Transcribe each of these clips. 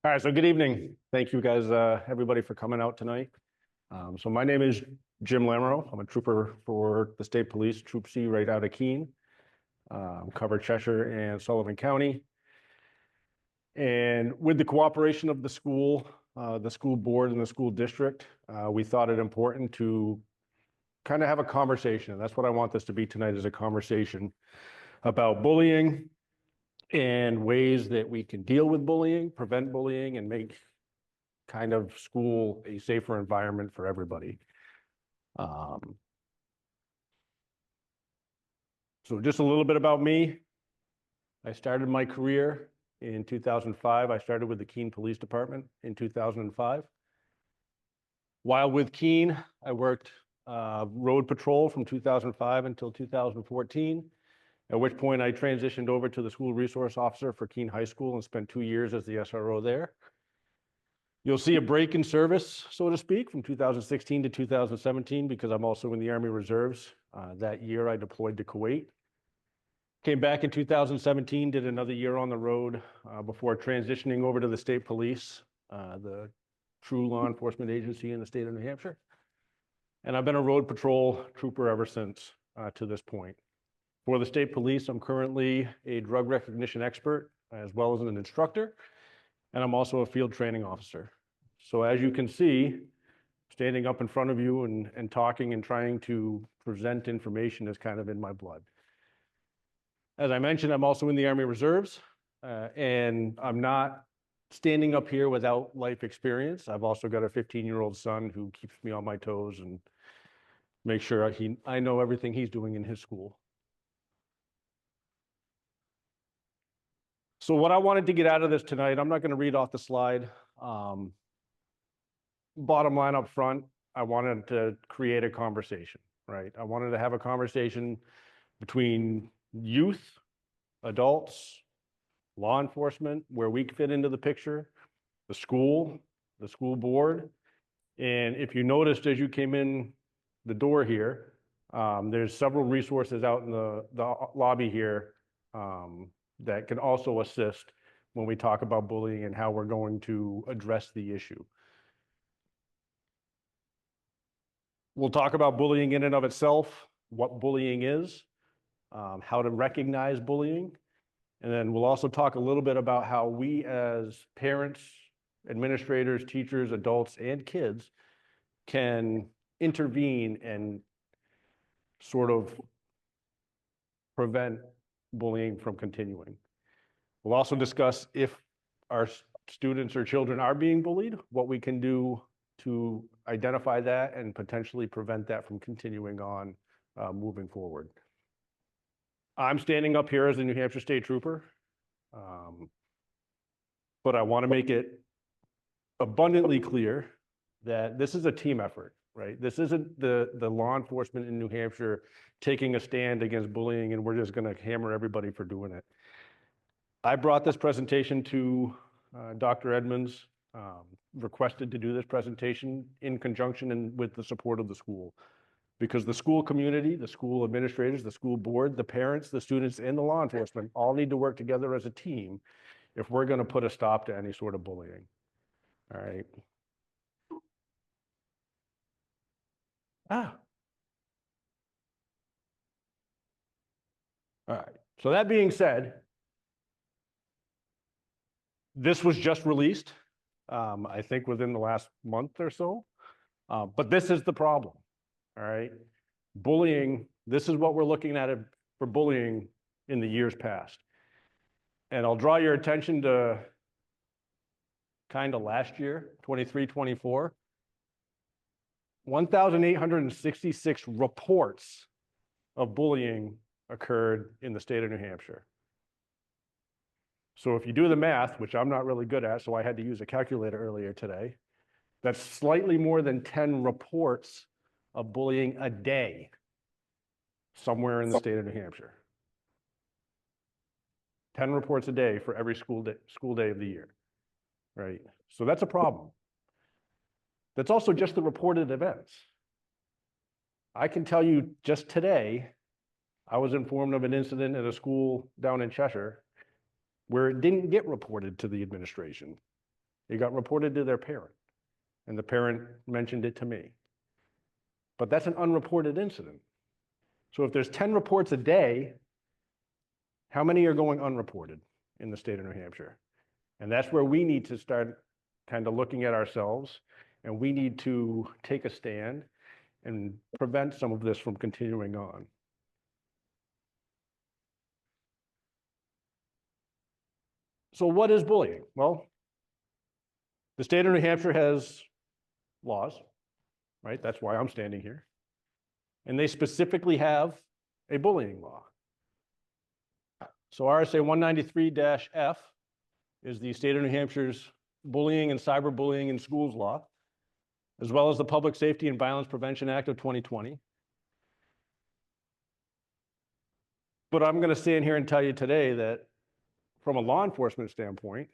All right, so good evening. Thank you guys, everybody for coming out tonight. So my name is Jim Lamoureux. I'm a trooper for the State Police, Troop C right out of Keene. Cover Cheshire and Sullivan County. And with the cooperation of the school board and the school district, we thought it important to kind of have a conversation. And that's what I want this to be tonight, is a conversation about bullying and ways that we can deal with bullying, prevent bullying, and make kind of school a safer environment for everybody. So just a little bit about me. I started my career in 2005. I started with the Keene Police Department in 2005. While with Keene, I worked road patrol from 2005 until 2014, at which point I transitioned over to the school resource officer for Keene High School and spent 2 years as the SRO there. You'll see a break in service, so to speak, from 2016 to 2017, because I'm also in the Army Reserves. That year I deployed to Kuwait. Came back in 2017, did another year on the road before transitioning over to the State Police, the true law enforcement agency in the state of New Hampshire. And I've been a road patrol trooper ever since to this point. For the State Police, I'm currently a drug recognition expert as well as an instructor, and I'm also a field training officer. So as you can see, standing up in front of you and talking and trying to present information is kind of in my blood. As I mentioned, I'm also in the Army Reserves, and I'm not standing up here without life experience. I've also got a 15-year-old son who keeps me on my toes and makes sure I know everything he's doing in his school. So what I wanted to get out of this tonight, I'm not going to read off the slide. Bottom line up front, I wanted to create a conversation, right? I wanted to have a conversation between youth, adults, law enforcement, where we fit into the picture, the school board. And if you noticed as you came in the door here, there's several resources out in the lobby here that can also assist when we talk about bullying and how we're going to address the issue. We'll talk about bullying in and of itself, what bullying is, how to recognize bullying, and then we'll also talk a little bit about how we as parents, administrators, teachers, adults, and kids can intervene and sort of prevent bullying from continuing. We'll also discuss if our students or children are being bullied, what we can do to identify that and potentially prevent that from continuing on moving forward. I'm standing up here as a New Hampshire State Trooper, but I want to make it abundantly clear that this is a team effort, right? This isn't the law enforcement in New Hampshire taking a stand against bullying and we're just going to hammer everybody for doing it. I brought this presentation to Dr. Edmonds, requested to do this presentation in conjunction and with the support of the school, because the school community, the school administrators, the school board, the parents, the students, and the law enforcement all need to work together as a team if we're going to put a stop to any sort of bullying. All right. All right. So that being said, this was just released, I think within the last month or so, but this is the problem. All right, bullying, this is what we're looking at for bullying in the years past. And I'll draw your attention to kind of last year, 23-24, 1,866 reports of bullying occurred in the state of New Hampshire. So if you do the math, which I'm not really good at, so I had to use a calculator earlier today, that's slightly more than 10 reports of bullying a day somewhere in the state of New Hampshire. 10 reports a day for every school day of the year, right? So that's a problem. That's also just the reported events. I can tell you just today, I was informed of an incident at a school down in Cheshire where it didn't get reported to the administration. It got reported to their parent, and the parent mentioned it to me. But that's an unreported incident. So if there's 10 reports a day, how many are going unreported in the state of New Hampshire? And that's where we need to start kind of looking at ourselves, and we need to take a stand and prevent some of this from continuing on. So what is bullying? Well, the state of New Hampshire has laws, right? That's why I'm standing here. And they specifically have a bullying law. So RSA 193-F is the state of New Hampshire's bullying and cyberbullying in schools law, as well as the Public Safety and Violence Prevention Act of 2020. But I'm going to stand here and tell you today that from a law enforcement standpoint,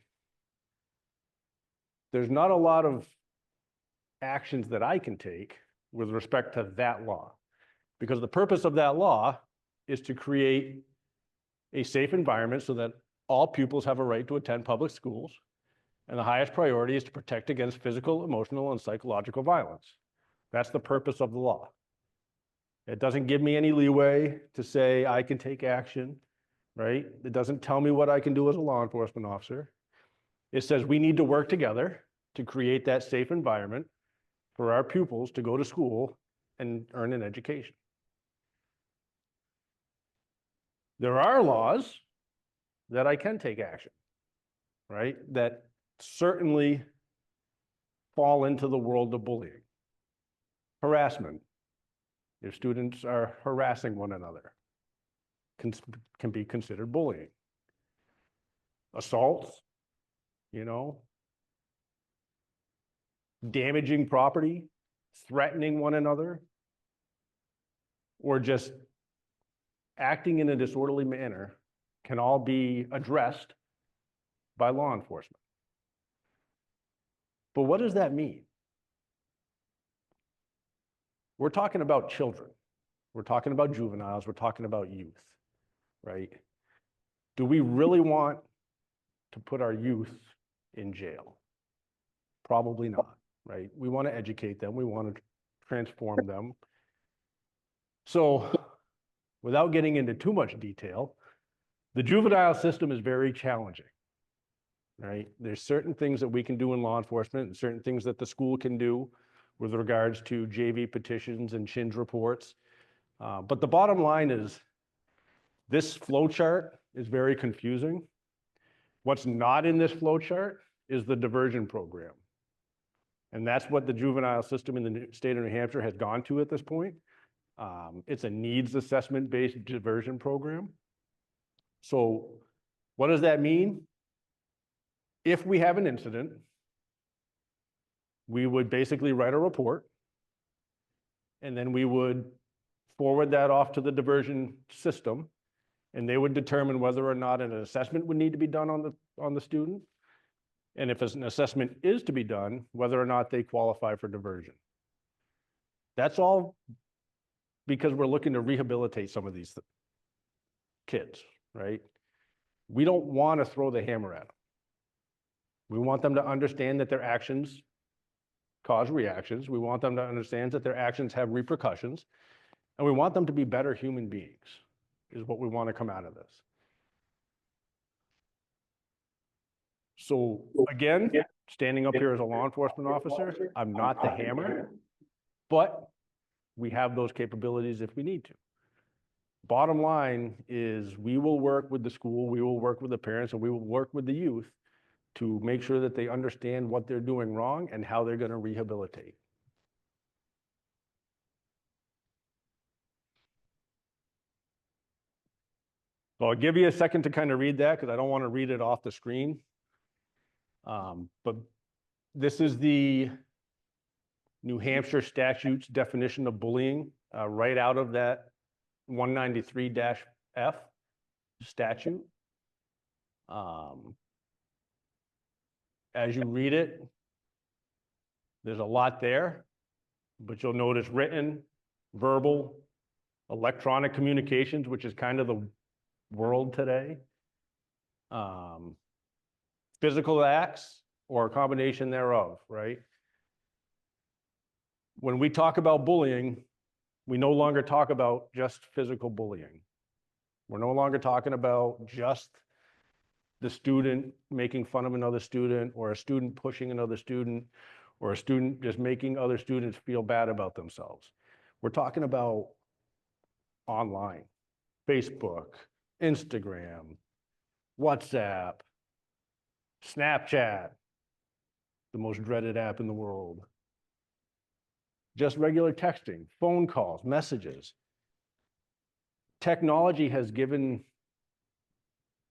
there's not a lot of actions that I can take with respect to that law, because the purpose of that law is to create a safe environment so that all pupils have a right to attend public schools, and the highest priority is to protect against physical, emotional, and psychological violence. That's the purpose of the law. It doesn't give me any leeway to say I can take action, right? It doesn't tell me what I can do as a law enforcement officer. It says we need to work together to create that safe environment for our pupils to go to school and earn an education. There are laws that I can take action, right? That certainly fall into the world of bullying. Harassment. If students are harassing one another, can be considered bullying. Assaults, damaging property, threatening one another, or just acting in a disorderly manner can all be addressed by law enforcement. But what does that mean? We're talking about children. We're talking about juveniles. We're talking about youth, right? Do we really want to put our youth in jail? Probably not, right? We want to educate them. We want to transform them. So without getting into too much detail, the juvenile system is very challenging, right? There's certain things that we can do in law enforcement and certain things that the school can do with regards to JV petitions and CHINJ reports. But the bottom line is this flow chart is very confusing. What's not in this flow chart is the diversion program. And that's what the juvenile system in the state of New Hampshire has gone to at this point. It's a needs assessment-based diversion program. So what does that mean? If we have an incident, we would basically write a report, and then we would forward that off to the diversion system, and they would determine whether or not an assessment would need to be done on the student, and if an assessment is to be done, whether or not they qualify for diversion. That's all because we're looking to rehabilitate some of these kids, right? We don't want to throw the hammer at them. We want them to understand that their actions cause reactions. We want them to understand that their actions have repercussions, and we want them to be better human beings, is what we want to come out of this. So again, standing up here as a law enforcement officer, I'm not the hammer, but we have those capabilities if we need to. Bottom line is we will work with the school, we will work with the parents, and we will work with the youth to make sure that they understand what they're doing wrong and how they're going to rehabilitate. So I'll give you a second to kind of read that because I don't want to read it off the screen. But this is the New Hampshire statutes definition of bullying right out of that 193-F statute. As you read it, there's a lot there, but you'll notice written, verbal, electronic communications, which is kind of the world today, physical acts or a combination thereof, right? When we talk about bullying, we no longer talk about just physical bullying. We're no longer talking about just the student making fun of another student, or a student pushing another student, or a student just making other students feel bad about themselves. We're talking about online, Facebook, Instagram, WhatsApp, Snapchat, the most dreaded app in the world. Just regular texting, phone calls, messages. Technology has given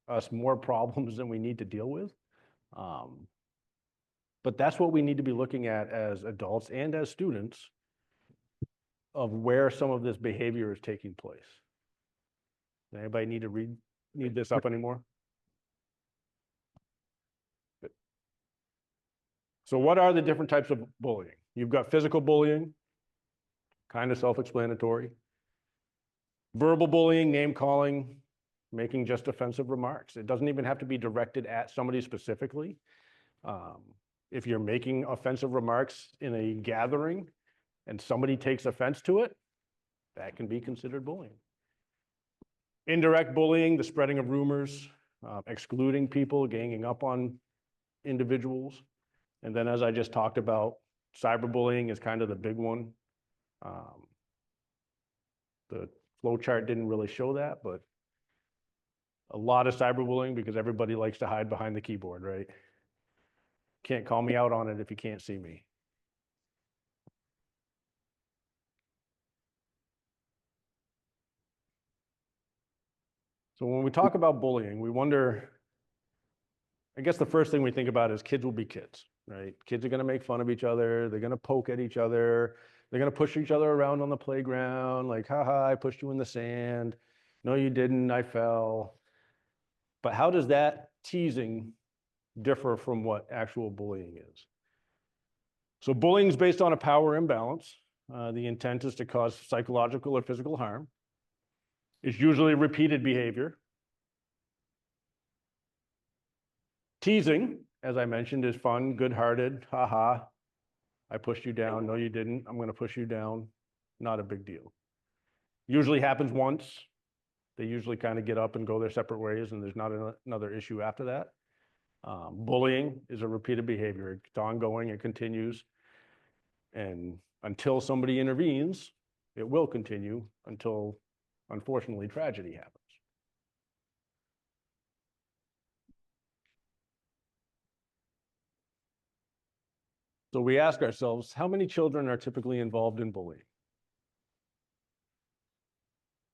us more problems than we need to deal with. But that's what we need to be looking at as adults and as students, of where some of this behavior is taking place. Does anybody need this up anymore? Good. So what are the different types of bullying? You've got physical bullying, kind of self-explanatory. Verbal bullying, name calling, making just offensive remarks. It doesn't even have to be directed at somebody specifically. If you're making offensive remarks in a gathering and somebody takes offense to it, that can be considered bullying. Indirect bullying, the spreading of rumors, excluding people, ganging up on individuals. And then, as I just talked about, cyberbullying is kind of the big one. The flow chart didn't really show that, but a lot of cyberbullying, because everybody likes to hide behind the keyboard, right? Can't call me out on it if you can't see me. So when we talk about bullying, we wonder, I guess the first thing we think about is kids will be kids, right? Kids are going to make fun of each other. They're going to poke at each other. They're going to push each other around on the playground, like, haha, I pushed you in the sand. No, you didn't, I fell. But how does that teasing differ from what actual bullying is? So bullying is based on a power imbalance. The intent is to cause psychological or physical harm. It's usually repeated behavior. Teasing, as I mentioned, is fun, good-hearted, haha, I pushed you down, no you didn't, I'm gonna push you down, not a big deal. Usually happens once. They usually kind of get up and go their separate ways, and there's not another issue after that. Bullying is a repeated behavior. It's ongoing, it continues. And until somebody intervenes, it will continue until, unfortunately, tragedy happens. So we ask ourselves, how many children are typically involved in bullying?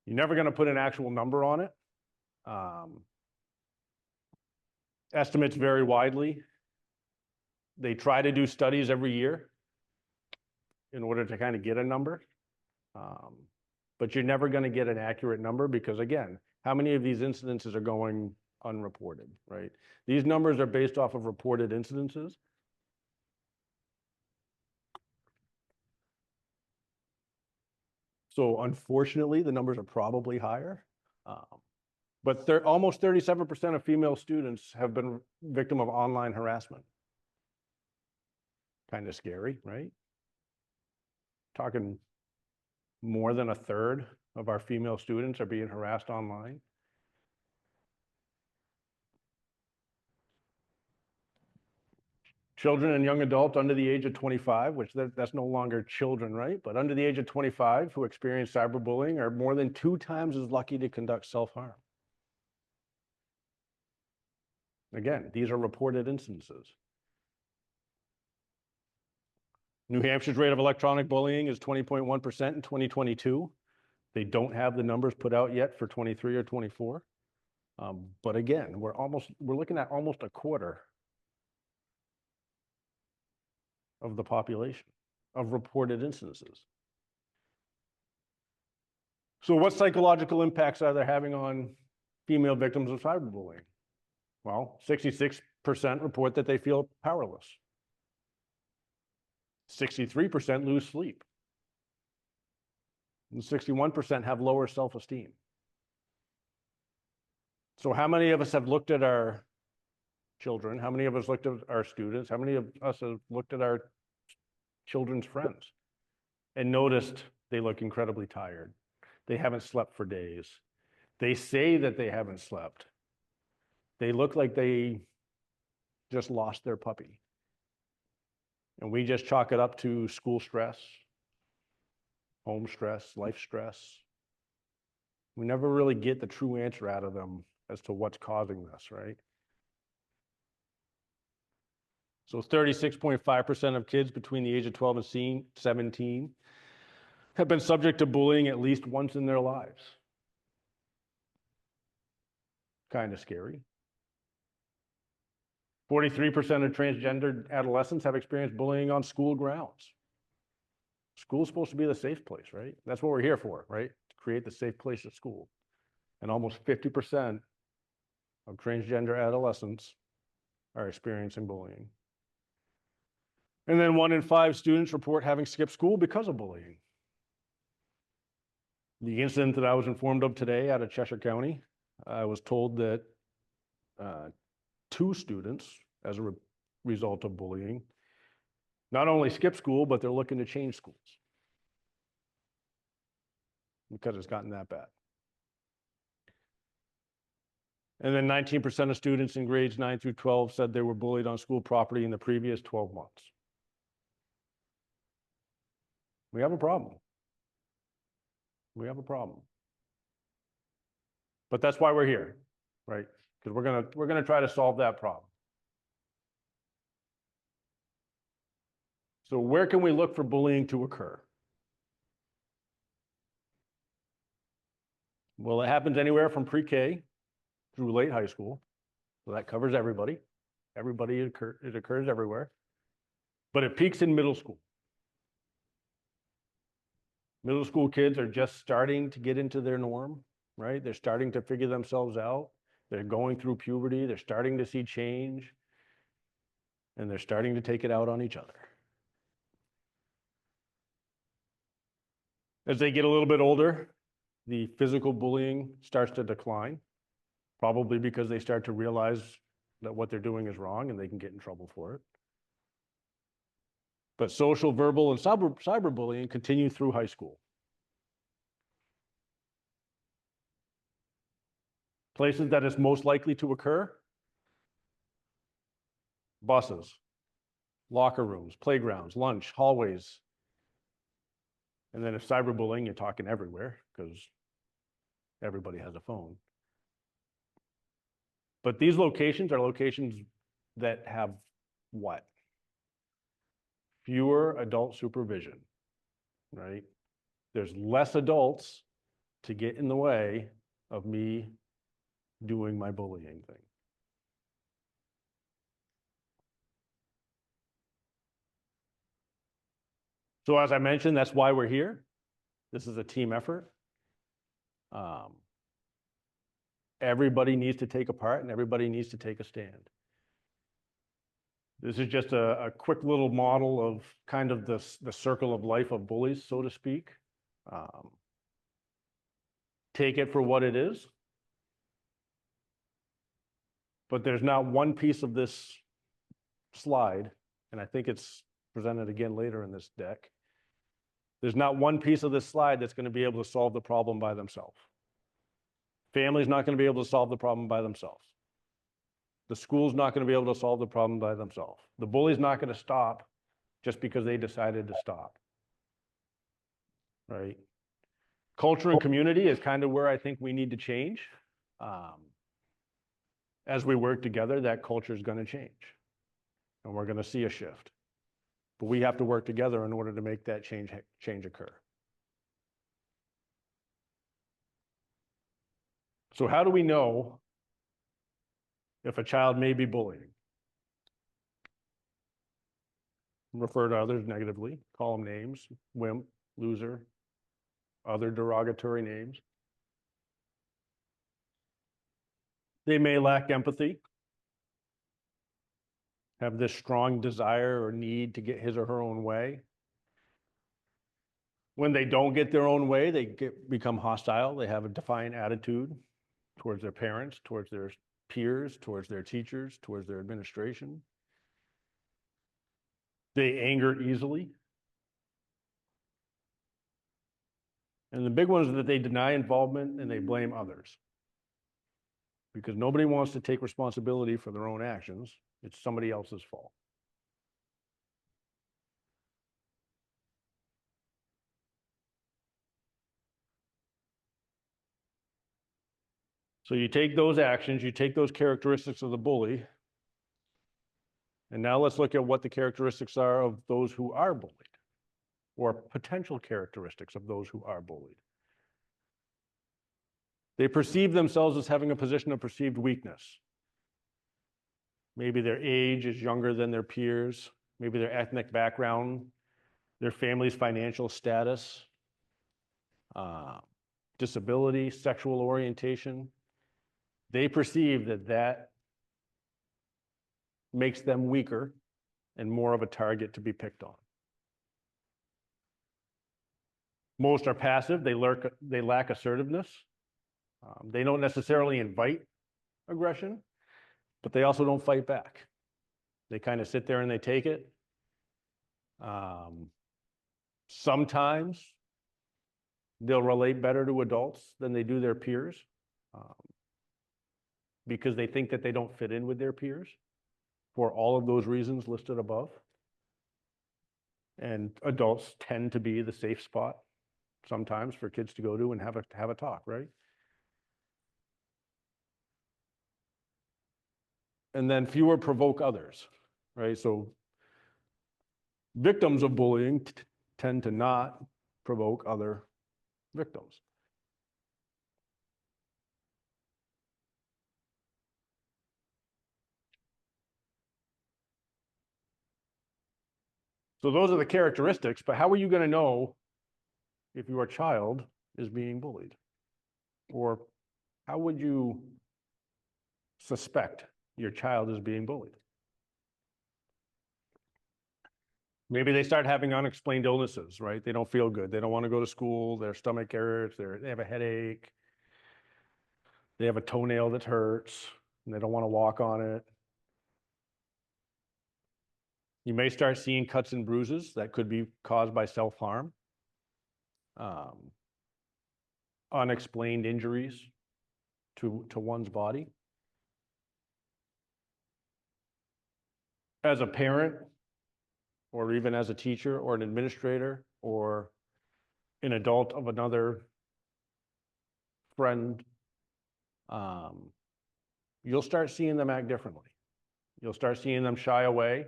You're never going to put an actual number on it. Estimates vary widely. They try to do studies every year in order to kind of get a number. But you're never going to get an accurate number because, again, how many of these incidences are going unreported, right? These numbers are based off of reported incidences. So unfortunately, the numbers are probably higher. But almost 37% of female students have been victim of online harassment. Kind of scary, right? Talking more than a third of our female students are being harassed online. Children and young adults under the age of 25, which that's no longer children, right? But under the age of 25 who experience cyberbullying are more than 2 times as lucky to conduct self-harm. Again, these are reported instances. New Hampshire's rate of electronic bullying is 20.1% in 2022. They don't have the numbers put out yet for 23 or 24. But again, we're looking at almost a quarter of the population of reported instances. So what psychological impacts are they having on female victims of cyberbullying? Well, 66% report that they feel powerless. 63% lose sleep. And 61% have lower self-esteem. So how many of us have looked at our children? How many of us looked at our students? How many of us have looked at our children's friends and noticed they look incredibly tired? They haven't slept for days. They say that they haven't slept. They look like they just lost their puppy. And we just chalk it up to school stress, home stress, life stress. We never really get the true answer out of them as to what's causing this, right? So 36.5% of kids between the age of 12 and 17 have been subject to bullying at least once in their lives. Kind of scary. 43% of transgender adolescents have experienced bullying on school grounds. School's supposed to be the safe place, right? That's what we're here for, right? To create the safe place at school. And almost 50% of transgender adolescents are experiencing bullying. And then 1 in 5 students report having skipped school because of bullying. The incident that I was informed of today out of Cheshire County, I was told that 2 students, as a result of bullying, not only skip school, but they're looking to change schools because it's gotten that bad. And then 19% of students in grades 9 through 12 said they were bullied on school property in the previous 12 months. We have a problem. We have a problem. But that's why we're here, right? Because we're gonna try to solve that problem. So where can we look for bullying to occur? Well, it happens anywhere from pre-K through late high school. So that covers everybody. It occurs everywhere. But it peaks in middle school. Middle school kids are just starting to get into their norm, right? They're starting to figure themselves out. They're going through puberty. They're starting to see change. And they're starting to take it out on each other. As they get a little bit older, the physical bullying starts to decline, probably because they start to realize that what they're doing is wrong and they can get in trouble for it. But social, verbal, and cyberbullying continue through high school. Places that is most likely to occur: buses, locker rooms, playgrounds, lunch, hallways. And then if cyberbullying, you're talking everywhere because everybody has a phone. But these locations are locations that have what? Fewer adult supervision, right? There's less adults to get in the way of me doing my bullying thing. So as I mentioned, that's why we're here. This is a team effort. Everybody needs to take a part and everybody needs to take a stand. This is just a quick little model of kind of the circle of life of bullies, so to speak. Take it for what it is. But there's not one piece of this slide, and I think it's presented again later in this deck. There's not one piece of this slide that's going to be able to solve the problem by themselves. Family's not going to be able to solve the problem by themselves. The school's not going to be able to solve the problem by themselves. The bully's not going to stop just because they decided to stop, right? Culture and community is kind of where I think we need to change. As we work together, that culture is going to change and we're going to see a shift. But we have to work together in order to make that change occur. So how do we know if a child may be bullying? Refer to others negatively, call them names: wimp, loser, other derogatory names. They may lack empathy, have this strong desire or need to get his or her own way. When they don't get their own way, they become hostile. They have a defiant attitude towards their parents, towards their peers, towards their teachers, towards their administration. They anger easily. And the big one is that they deny involvement and they blame others. Because nobody wants to take responsibility for their own actions. It's somebody else's fault. So you take those actions, you take those characteristics of the bully, and now let's look at what the characteristics are of those who are bullied, or potential characteristics of those who are bullied. They perceive themselves as having a position of perceived weakness. Maybe their age is younger than their peers, maybe their ethnic background, their family's financial status, disability, sexual orientation. They perceive that that makes them weaker and more of a target to be picked on. Most are passive. They lack assertiveness. They don't necessarily invite aggression, but they also don't fight back. They kind of sit there and they take it. Sometimes they'll relate better to adults than they do their peers, because they think that they don't fit in with their peers for all of those reasons listed above. And adults tend to be the safe spot sometimes for kids to go to and have a talk, right? And then fewer provoke others, right? So victims of bullying tend to not provoke other victims. So those are the characteristics, but how are you going to know if your child is being bullied? Or how would you suspect your child is being bullied? Maybe they start having unexplained illnesses, right? They don't feel good. They don't want to go to school. Their stomach hurts. They have a headache. They have a toenail that hurts, and they don't want to walk on it. You may start seeing cuts and bruises that could be caused by self-harm. Unexplained injuries to one's body. As a parent, or even as a teacher or an administrator or an adult of another friend, you'll start seeing them act differently. You'll start seeing them shy away.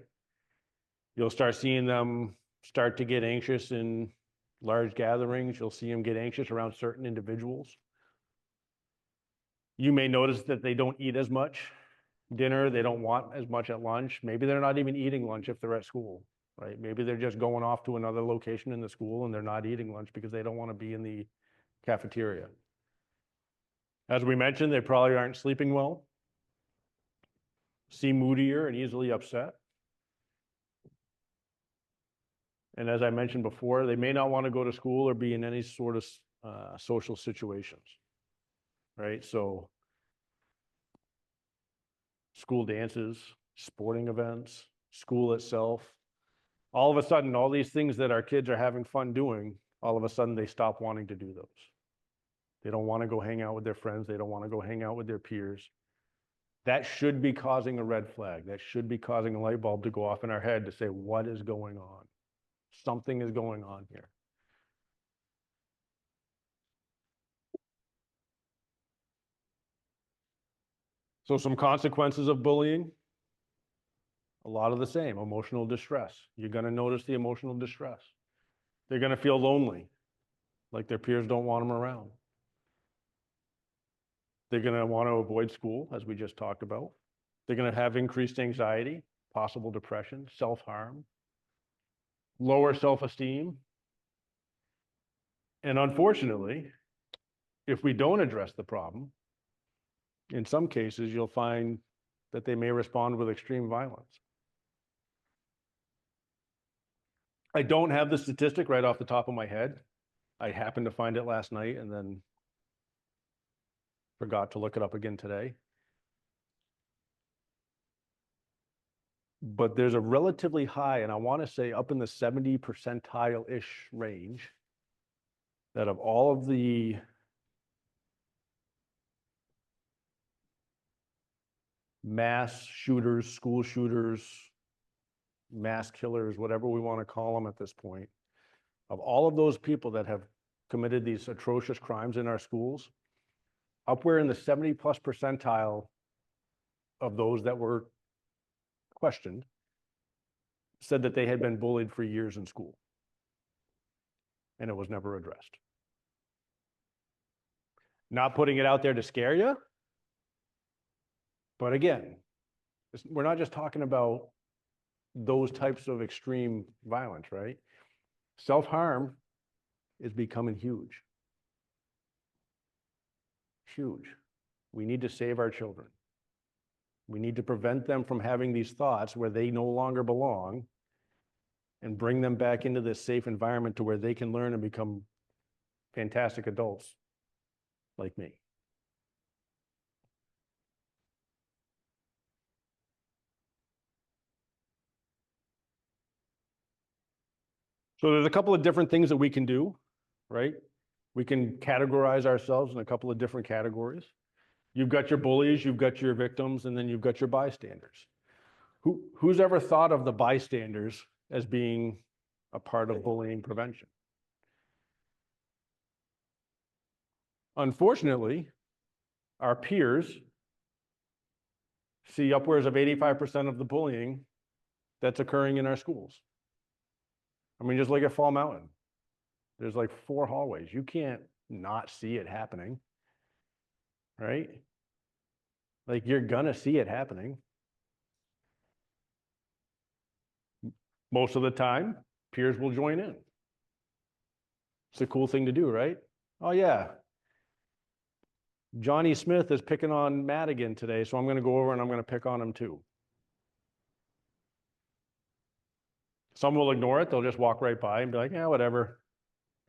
You'll start seeing them start to get anxious in large gatherings. You'll see them get anxious around certain individuals. You may notice that they don't eat as much dinner. They don't want as much at lunch. Maybe they're not even eating lunch if they're at school, right? Maybe they're just going off to another location in the school and they're not eating lunch because they don't want to be in the cafeteria. As we mentioned, they probably aren't sleeping well, seem moodier and easily upset. And as I mentioned before, they may not want to go to school or be in any sort of social situations, right? So school dances, sporting events, school itself, all of a sudden, all these things that our kids are having fun doing, all of a sudden they stop wanting to do those. They don't want to go hang out with their friends. They don't want to go hang out with their peers. That should be causing a red flag. That should be causing a light bulb to go off in our head to say, what is going on? Something is going on here. So some consequences of bullying, a lot of the same. Emotional distress. You're going to notice the emotional distress. They're going to feel lonely, like their peers don't want them around. They're going to want to avoid school, as we just talked about. They're going to have increased anxiety, possible depression, self-harm, lower self-esteem. And unfortunately, if we don't address the problem, in some cases, you'll find that they may respond with extreme violence. I don't have the statistic right off the top of my head. I happened to find it last night and then forgot to look it up again today. but there's a relatively high, and I want to say up in the 70 percentile-ish range, that of all of the mass shooters, school shooters, mass killers, whatever we want to call them at this point, of all of those people that have committed these atrocious crimes in our schools, upward in the 70 plus percentile of those that were questioned said that they had been bullied for years in school and it was never addressed. Not putting it out there to scare you, but again, we're not just talking about those types of extreme violence, right? Self-harm is becoming huge. Huge. We need to save our children. We need to prevent them from having these thoughts where they no longer belong and bring them back into this safe environment to where they can learn and become fantastic adults like me. So there's a couple of different things that we can do, right? We can categorize ourselves in a couple of different categories. You've got your bullies, you've got your victims, and then you've got your bystanders. Who's ever thought of the bystanders as being a part of bullying prevention? Unfortunately, our peers see upwards of 85% of the bullying that's occurring in our schools. I mean, just look at Fall Mountain. There's like 4 hallways. You can't not see it happening, right? Like you're gonna see it happening. Most of the time, peers will join in. It's a cool thing to do, right? Oh yeah, Johnny Smith is picking on Matt again today, so I'm gonna go over and I'm gonna pick on him too. Some will ignore it. They'll just walk right by and be like, yeah, whatever.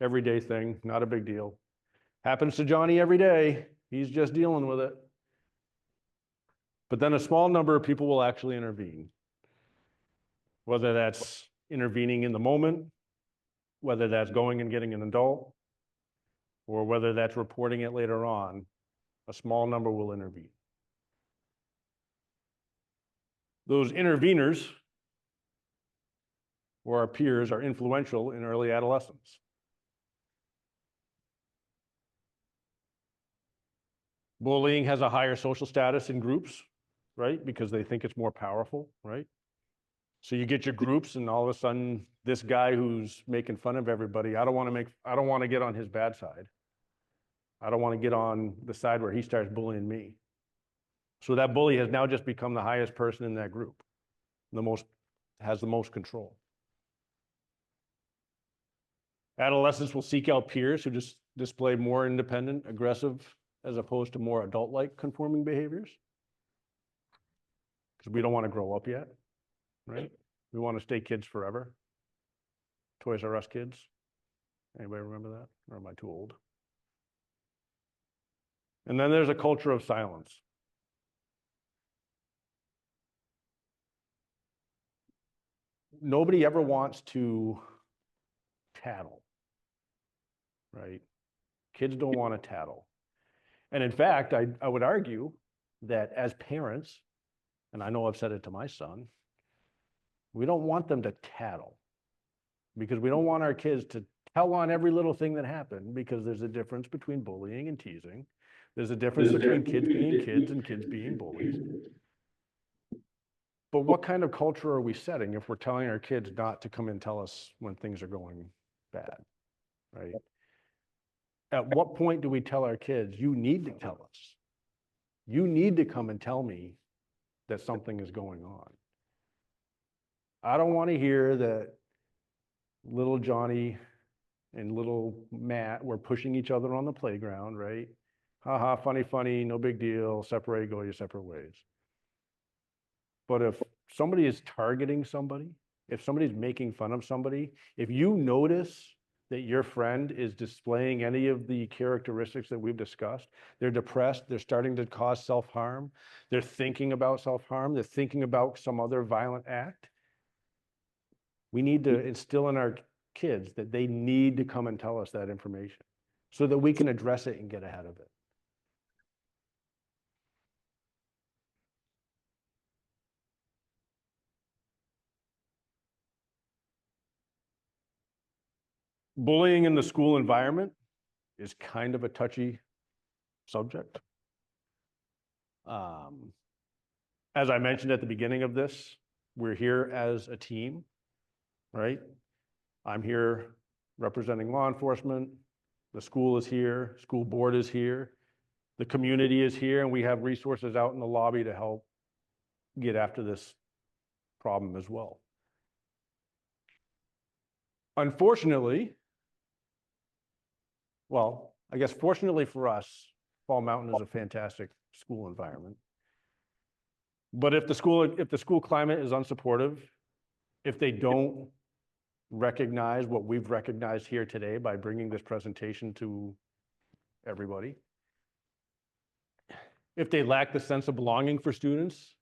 Everyday thing, not a big deal. Happens to Johnny every day. He's just dealing with it. But then a small number of people will actually intervene. Whether that's intervening in the moment, whether that's going and getting an adult, or whether that's reporting it later on, a small number will intervene. Those interveners or our peers are influential in early adolescence. Bullying has a higher social status in groups, right? Because they think it's more powerful, right? So you get your groups and all of a sudden this guy who's making fun of everybody, I don't want to get on his bad side. I don't want to get on the side where he starts bullying me. So that bully has now just become the highest person in that group, has the most control. Adolescents will seek out peers who just display more independent, aggressive, as opposed to more adult-like conforming behaviors. Because we don't want to grow up yet, right? We want to stay kids forever. Toys R Us kids. Anybody remember that? Or am I too old? And then there's a culture of silence. Nobody ever wants to tattle, right? Kids don't want to tattle. And in fact, I would argue that as parents, and I know I've said it to my son, we don't want them to tattle because we don't want our kids to tell on every little thing that happened, because there's a difference between bullying and teasing. There's a difference between kids being kids and kids being bullies. But what kind of culture are we setting if we're telling our kids not to come and tell us when things are going bad, right? At what point do we tell our kids, you need to tell us? You need to come and tell me that something is going on. I don't want to hear that little Johnny and little Matt were pushing each other on the playground, right? Haha, funny, funny, no big deal, separate, go your separate ways. But if somebody is targeting somebody, if somebody's making fun of somebody, if you notice that your friend is displaying any of the characteristics that we've discussed, they're depressed, they're starting to cause self-harm, they're thinking about self-harm, they're thinking about some other violent act, we need to instill in our kids that they need to come and tell us that information so that we can address it and get ahead of it. Bullying in the school environment is kind of a touchy subject. As I mentioned at the beginning of this, we're here as a team, right? I'm here representing law enforcement. The school is here, school board is here, the community is here, and we have resources out in the lobby to help get after this problem as well. Unfortunately, well, I guess fortunately for us, Fall Mountain is a fantastic school environment. But if the school climate is unsupportive, if they don't recognize what we've recognized here today by bringing this presentation to everybody, if they lack the sense of belonging for students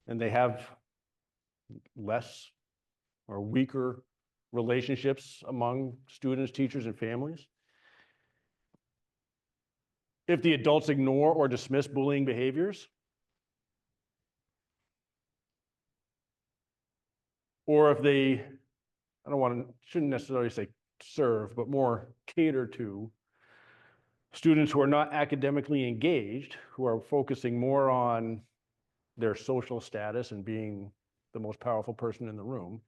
and they have less or weaker relationships among students, teachers, and families, if the adults ignore or dismiss bullying behaviors, or if they, shouldn't necessarily say serve, but more cater to students who are not academically engaged, who are focusing more on their social status and being the most powerful person in the room,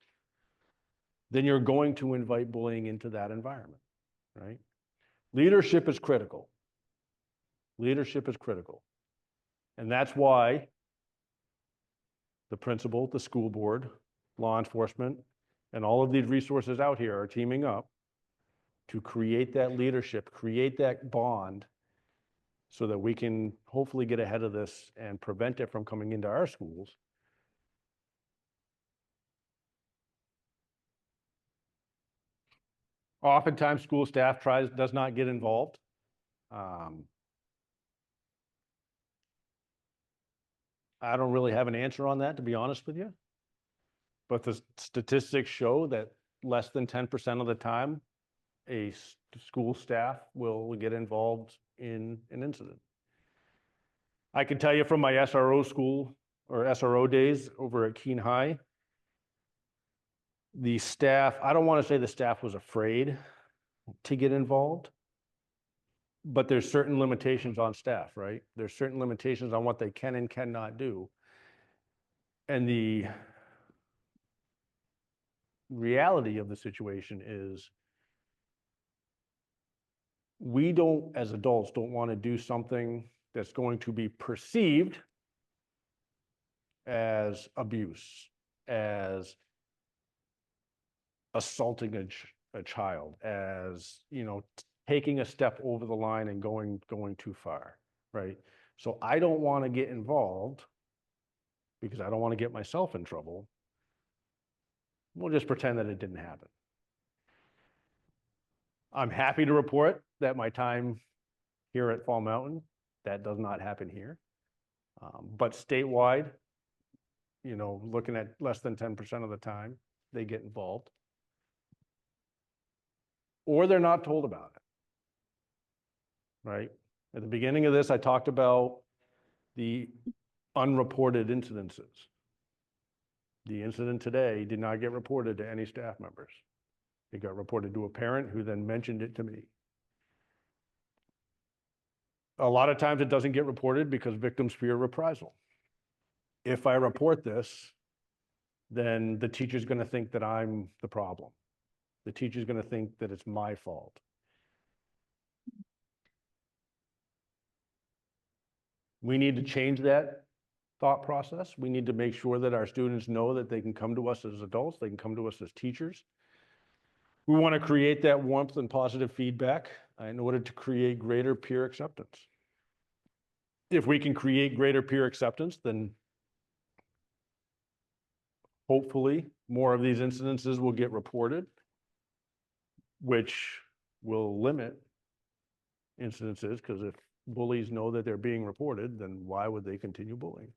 then you're going to invite bullying into that environment, right? Leadership is critical. Leadership is critical. And that's why the principal, the school board, law enforcement, and all of these resources out here are teaming up to create that leadership, create that bond, so that we can hopefully get ahead of this and prevent it from coming into our schools. Oftentimes, school staff does not get involved. I don't really have an answer on that, to be honest with you. But the statistics show that less than 10% of the time, a school staff will get involved in an incident. I can tell you from my SRO school or SRO days over at Keene High, the staff, I don't want to say the staff was afraid to get involved, but there's certain limitations on staff, right? There's certain limitations on what they can and cannot do. And the reality of the situation is we don't, as adults, don't want to do something that's going to be perceived as abuse, as assaulting a child, as, you know, taking a step over the line and going too far, right? So I don't want to get involved because I don't want to get myself in trouble. We'll just pretend that it didn't happen. I'm happy to report that my time here at Fall Mountain, that does not happen here. But statewide, you know, looking at less than 10% of the time, they get involved. Or they're not told about it, right? At the beginning of this, I talked about the unreported incidences. The incident today did not get reported to any staff members. It got reported to a parent who then mentioned it to me. A lot of times it doesn't get reported because victims fear reprisal. If I report this, then the teacher's going to think that I'm the problem. The teacher's going to think that it's my fault. We need to change that thought process. We need to make sure that our students know that they can come to us as adults, they can come to us as teachers. We want to create that warmth and positive feedback in order to create greater peer acceptance. If we can create greater peer acceptance, then hopefully more of these incidences will get reported. which will limit incidences, because if bullies know that they're being reported, then why would they continue bullying?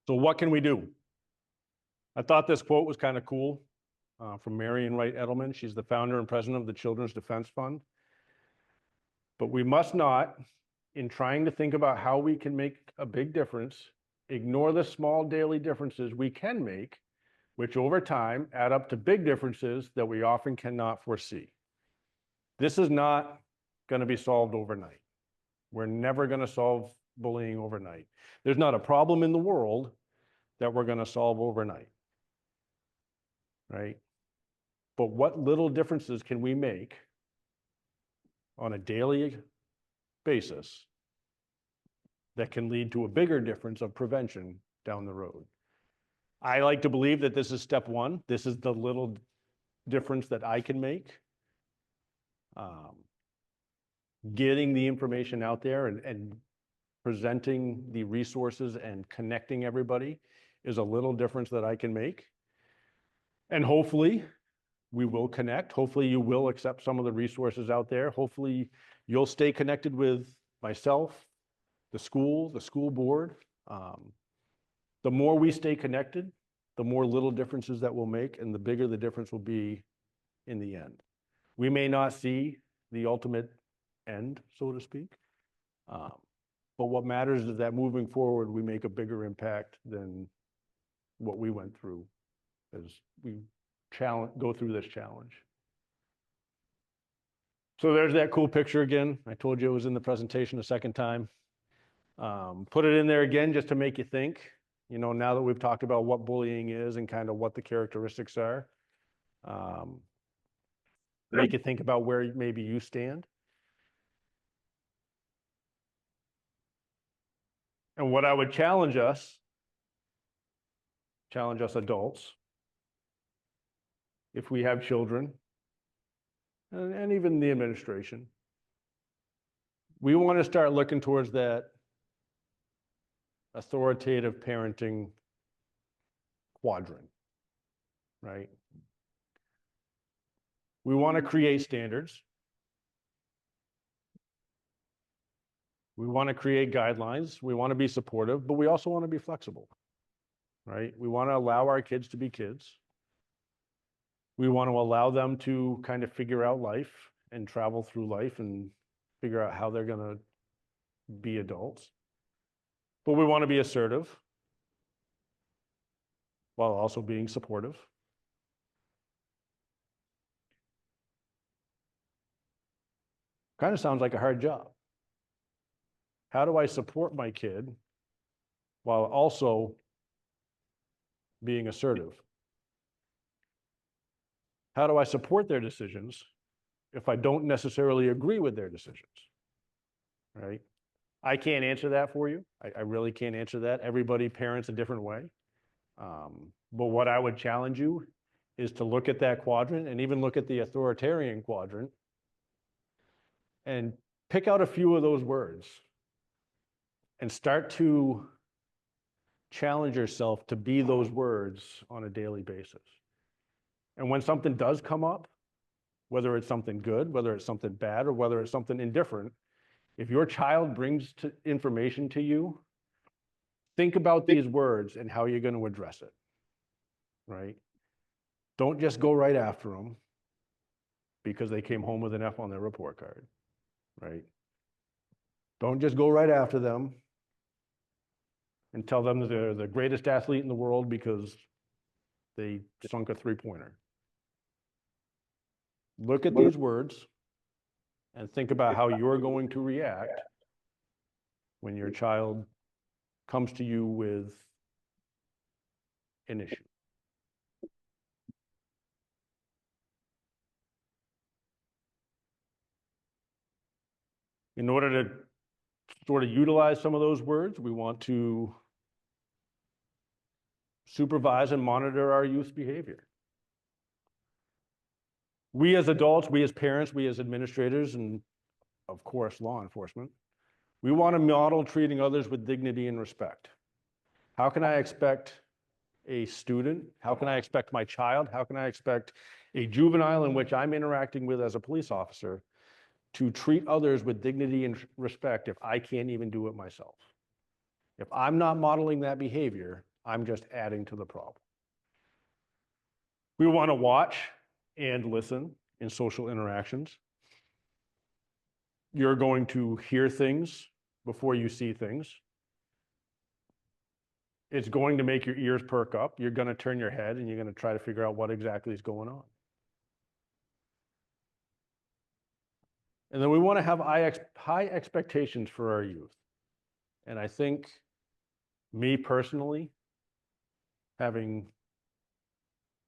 So what can we do? I thought this quote was kind of cool from Marion Wright Edelman. She's the founder and president of the Children's Defense Fund. But we must not, in trying to think about how we can make a big difference, ignore the small daily differences we can make, which over time add up to big differences that we often cannot foresee. This is not going to be solved overnight. We're never going to solve bullying overnight. There's not a problem in the world that we're going to solve overnight, right? But what little differences can we make on a daily basis that can lead to a bigger difference of prevention down the road? I like to believe that this is step one. This is the little difference that I can make. Getting the information out there and presenting the resources and connecting everybody is a little difference that I can make. And hopefully we will connect. Hopefully you will accept some of the resources out there. Hopefully you'll stay connected with myself, the school board. The more we stay connected, the more little differences that we'll make, and the bigger the difference will be in the end. We may not see the ultimate end, so to speak, but what matters is that moving forward, we make a bigger impact than what we went through as we go through this challenge. So there's that cool picture again. I told you it was in the presentation a second time. Put it in there again just to make you think. You know, now that we've talked about what bullying is and kind of what the characteristics are, make you think about where maybe you stand. And what I would challenge us adults, if we have children, and even the administration, we want to start looking towards that authoritative parenting quadrant, right? We want to create standards. We want to create guidelines. We want to be supportive, but we also want to be flexible, right? We want to allow our kids to be kids. We want to allow them to kind of figure out life and travel through life and figure out how they're going to be adults. But we want to be assertive while also being supportive. Kind of sounds like a hard job. How do I support my kid while also being assertive? How do I support their decisions if I don't necessarily agree with their decisions, right? I can't answer that for you. I really can't answer that. Everybody parents a different way. But what I would challenge you is to look at that quadrant and even look at the authoritarian quadrant and pick out a few of those words and start to challenge yourself to be those words on a daily basis. And when something does come up, whether it's something good, whether it's something bad, or whether it's something indifferent, if your child brings information to you, think about these words and how you're going to address it, right? Don't just go right after them because they came home with an F on their report card, right? Don't just go right after them and tell them that they're the greatest athlete in the world because they sunk a three-pointer. Look at these words and think about how you're going to react when your child comes to you with an issue. In order to sort of utilize some of those words, we want to supervise and monitor our youth's behavior. We as adults, we as parents, we as administrators, and of course, law enforcement, We want to model treating others with dignity and respect. How can I expect a student? How can I expect my child? How can I expect a juvenile in which I'm interacting with as a police officer to treat others with dignity and respect if I can't even do it myself? If I'm not modeling that behavior, I'm just adding to the problem. We want to watch and listen in social interactions. You're going to hear things before you see things. It's going to make your ears perk up. You're going to turn your head and you're going to try to figure out what exactly is going on. And then we want to have high expectations for our youth. And I think me personally, having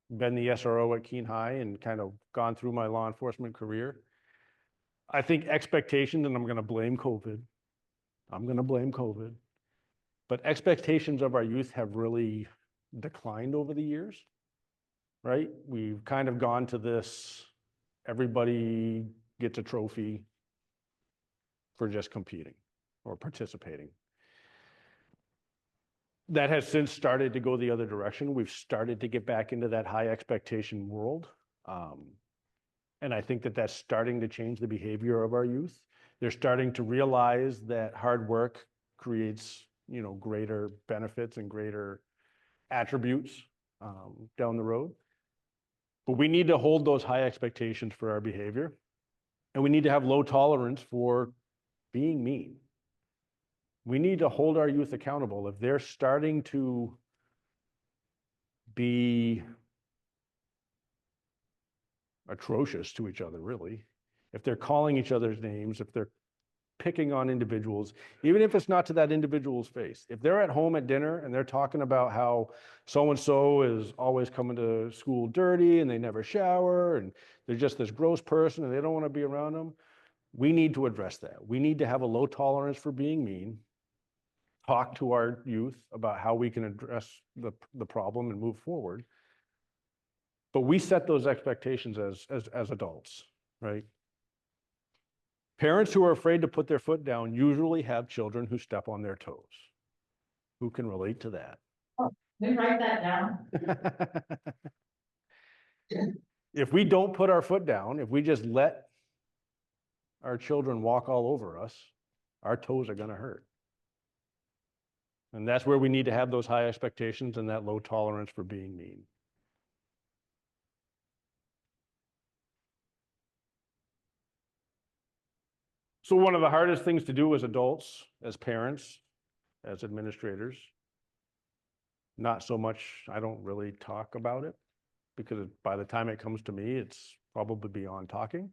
been the SRO at Keene High and kind of gone through my law enforcement career, I think expectations, and I'm going to blame COVID. But expectations of our youth have really declined over the years, right? We've kind of gone to this, everybody gets a trophy for just competing or participating. That has since started to go the other direction. We've started to get back into that high expectation world. And I think that that's starting to change the behavior of our youth. They're starting to realize that hard work creates, greater benefits and greater attributes down the road. But we need to hold those high expectations for our behavior. And we need to have low tolerance for being mean. We need to hold our youth accountable. If they're starting to be atrocious to each other, really, if they're calling each other's names, if they're picking on individuals, even if it's not to that individual's face, if they're at home at dinner and they're talking about how so-and-so is always coming to school dirty and they never shower and they're just this gross person and they don't want to be around them, we need to address that. We need to have a low tolerance for being mean, talk to our youth about how we can address the problem and move forward. But we set those expectations as adults, right? Parents who are afraid to put their foot down usually have children who step on their toes. Who can relate to that? Oh, then write that down. If we don't put our foot down, if we just let our children walk all over us, our toes are going to hurt. And that's where we need to have those high expectations and that low tolerance for being mean. So one of the hardest things to do as adults, as parents, as administrators, not so much, I don't really talk about it because by the time it comes to me, it's probably beyond talking.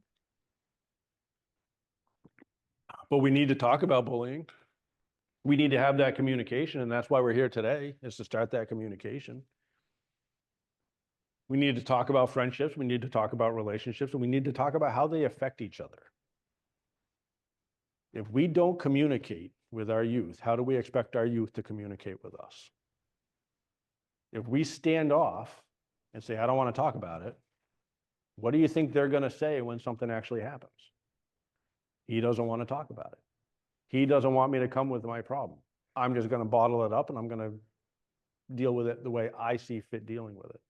But we need to talk about bullying. We need to have that communication, and that's why we're here today, is to start that communication. We need to talk about friendships, we need to talk about relationships, and we need to talk about how they affect each other. If we don't communicate with our youth, how do we expect our youth to communicate with us? If we stand off and say, I don't want to talk about it, what do you think they're going to say when something actually happens? He doesn't want to talk about it. He doesn't want me to come with my problem. I'm just going to bottle it up and I'm going to deal with it the way I see fit dealing with it.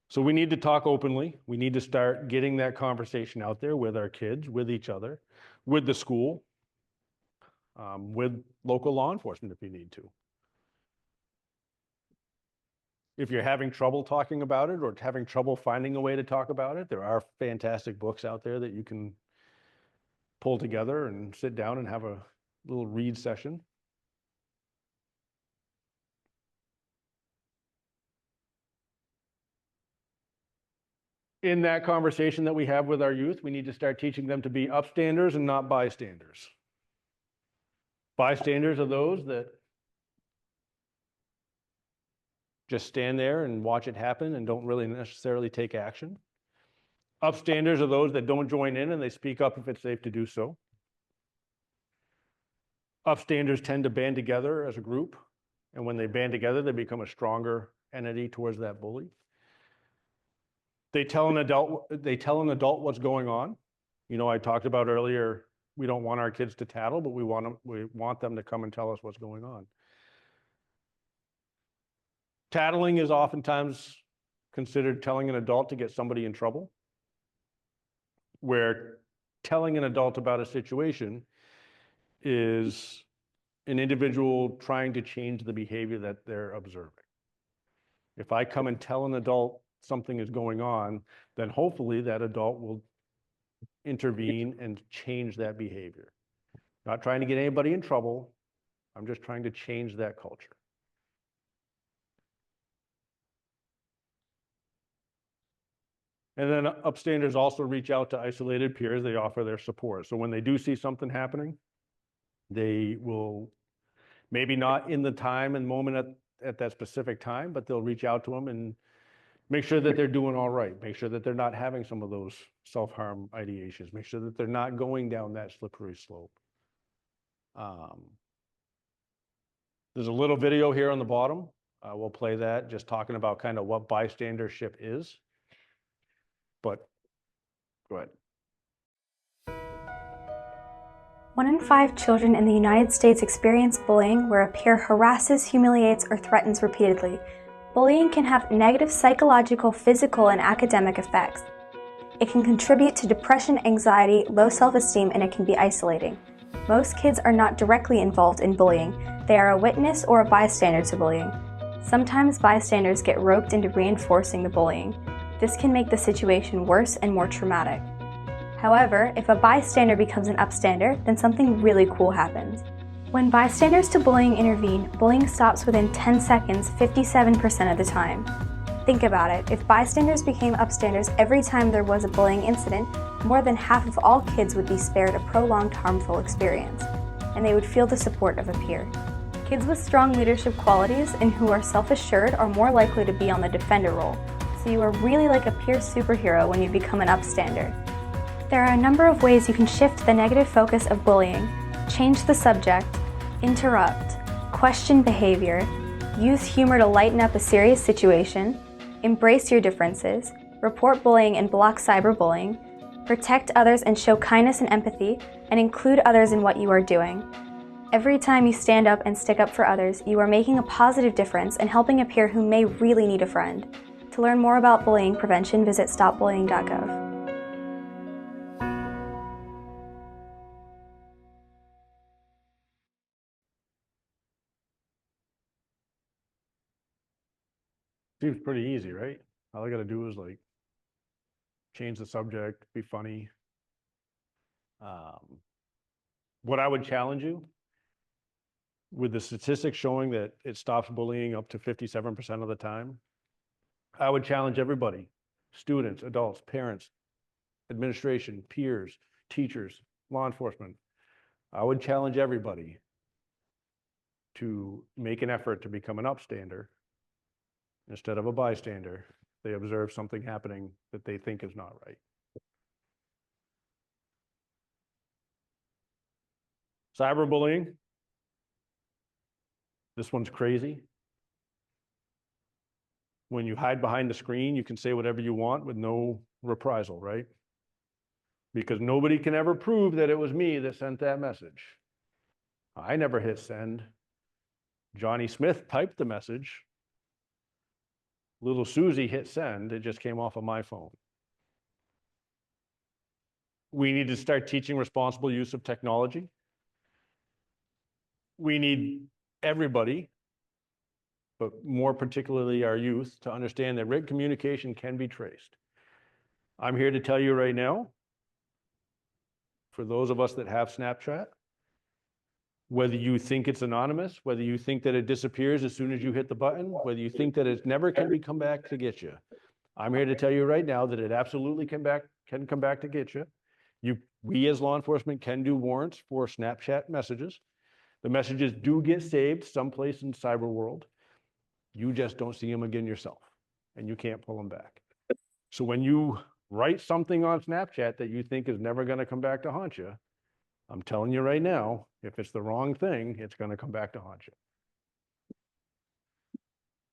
So we need to talk openly. We need to start getting that conversation out there with our kids, with each other, with the school, with local law enforcement if you need to. If you're having trouble talking about it or having trouble finding a way to talk about it, there are fantastic books out there that you can pull together and sit down and have a little read session. In that conversation that we have with our youth, we need to start teaching them to be upstanders and not bystanders. Bystanders are those that just stand there and watch it happen and don't really necessarily take action. Upstanders are those that don't join in and they speak up if it's safe to do so. Upstanders tend to band together as a group, and when they band together, they become a stronger entity towards that bully. They tell an adult what's going on. I talked about earlier We don't want our kids to tattle, but we want them to come and tell us what's going on. Tattling is oftentimes considered telling an adult to get somebody in trouble, where telling an adult about a situation is an individual trying to change the behavior that they're observing. If I come and tell an adult something is going on, then hopefully that adult will intervene and change that behavior. Not trying to get anybody in trouble. I'm just trying to change that culture. And then upstanders also reach out to isolated peers. They offer their support. So when they do see something happening, they will, maybe not in the time and moment at that specific time, but they'll reach out to them and make sure that they're doing all right. Make sure that they're not having some of those self-harm ideations. Make sure that they're not going down that slippery slope. There's a little video here on the bottom. We'll play that, just talking about kind of what bystandership is. But go ahead. 1 in 5 children in the United States experience bullying, where a peer harasses, humiliates, or threatens repeatedly. Bullying can have negative psychological, physical, and academic effects. It can contribute to depression, anxiety, low self-esteem, and it can be isolating. Most kids are not directly involved in bullying. They are a witness or a bystander to bullying. Sometimes bystanders get roped into reinforcing the bullying. This can make the situation worse and more traumatic. However, if a bystander becomes an upstander, then something really cool happens. When bystanders to bullying intervene, bullying stops within 10 seconds 57% of the time. Think about it, if bystanders became upstanders every time there was a bullying incident, more than half of all kids would be spared a prolonged harmful experience, and they would feel the support of a peer. Kids with strong leadership qualities and who are self-assured are more likely to be on the defender role, so you are really like a peer superhero when you become an upstander. There are a number of ways you can shift the negative focus of bullying. Change the subject, interrupt, question behavior, use humor to lighten up a serious situation, embrace your differences, report bullying and block cyberbullying, protect others and show kindness and empathy, and include others in what you are doing. Every time you stand up and stick up for others, you are making a positive difference and helping a peer who may really need a friend. To learn more about bullying prevention, visit stopbullying.gov. Seems pretty easy, right? All I got to do is like change the subject, be funny. What I would challenge you, with the statistics showing that it stops bullying up to 57% of the time, I would challenge everybody, students, adults, parents, administration, peers, teachers, law enforcement. I would challenge everybody to make an effort to become an upstander instead of a bystander. They observe something happening that they think is not right. Cyberbullying. This one's crazy. When you hide behind the screen, you can say whatever you want with no reprisal, right? Because nobody can ever prove that it was me that sent that message. I never hit send. Johnny Smith typed the message. Little Susie hit send. It just came off of my phone. We need to start teaching responsible use of technology. We need everybody, but more particularly our youth, to understand that written communication can be traced. I'm here to tell you right now, for those of us that have Snapchat, whether you think it's anonymous, whether you think that it disappears as soon as you hit the button, whether you think that it never can come back to get you, I'm here to tell you right now that it absolutely can come back to get you. We as law enforcement can do warrants for Snapchat messages. The messages do get saved someplace in cyber world. You just don't see them again yourself, and you can't pull them back. So when you write something on Snapchat that you think is never going to come back to haunt you, I'm telling you right now, if it's the wrong thing, it's going to come back to haunt you.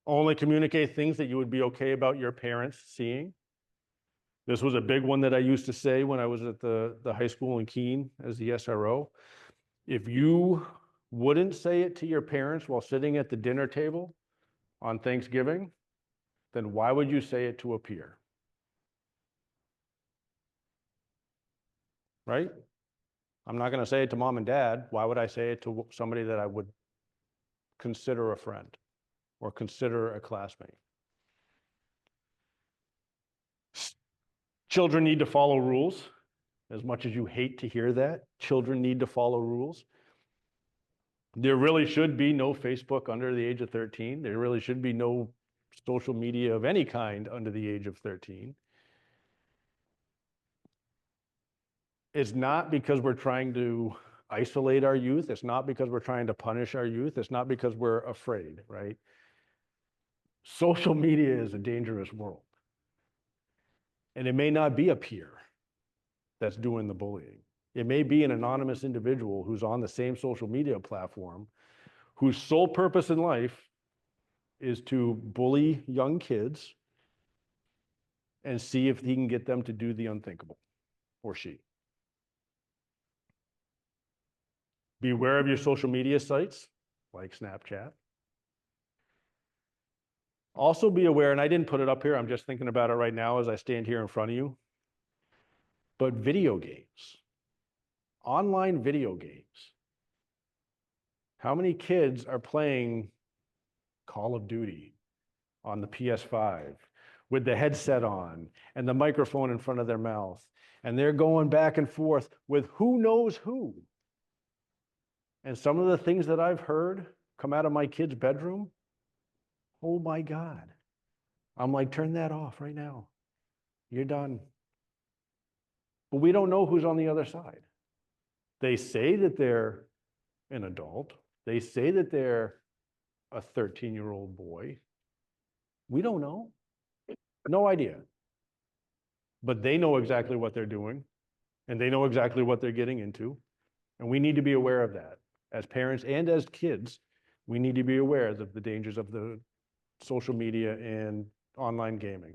Only communicate things that you would be okay about your parents seeing. This was a big one that I used to say when I was at the high school in Keene as the SRO. If you wouldn't say it to your parents while sitting at the dinner table on Thanksgiving, then why would you say it to a peer? Right? I'm not going to say it to mom and dad. Why would I say it to somebody that I would consider a friend or consider a classmate? Children need to follow rules. As much as you hate to hear that, children need to follow rules. There really should be no Facebook under the age of 13. There really should be no social media of any kind under the age of 13. It's not because we're trying to isolate our youth. It's not because we're trying to punish our youth. It's not because we're afraid, right? Social media is a dangerous world. And it may not be a peer that's doing the bullying. It may be an anonymous individual who's on the same social media platform, whose sole purpose in life is to bully young kids and see if he can get them to do the unthinkable, or she. Beware of your social media sites, like Snapchat. Also be aware, and I didn't put it up here, I'm just thinking about it right now as I stand here in front of you, but video games, online video games. How many kids are playing Call of Duty on the PS5 with the headset on and the microphone in front of their mouth, and they're going back and forth with who knows who? And some of the things that I've heard come out of my kid's bedroom, oh my God. I'm like, turn that off right now. You're done. But we don't know who's on the other side. They say that they're an adult. They say that they're a 13-year-old boy. We don't know. No idea. But they know exactly what they're doing, and they know exactly what they're getting into. And we need to be aware of that. As parents and as kids, we need to be aware of the dangers of the social media and online gaming.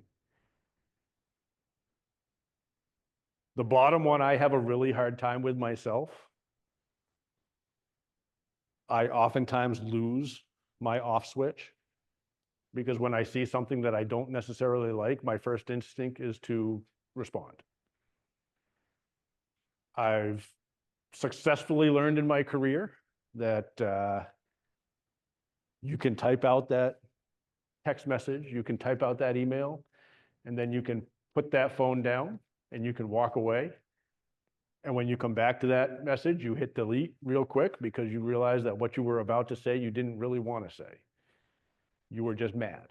The bottom one I have a really hard time with myself. I oftentimes lose my off switch because when I see something that I don't necessarily like, my first instinct is to respond. I've successfully learned in my career that you can type out that text message, you can type out that email, and then you can put that phone down and you can walk away. And when you come back to that message, you hit delete real quick because you realize that what you were about to say, you didn't really want to say. You were just mad.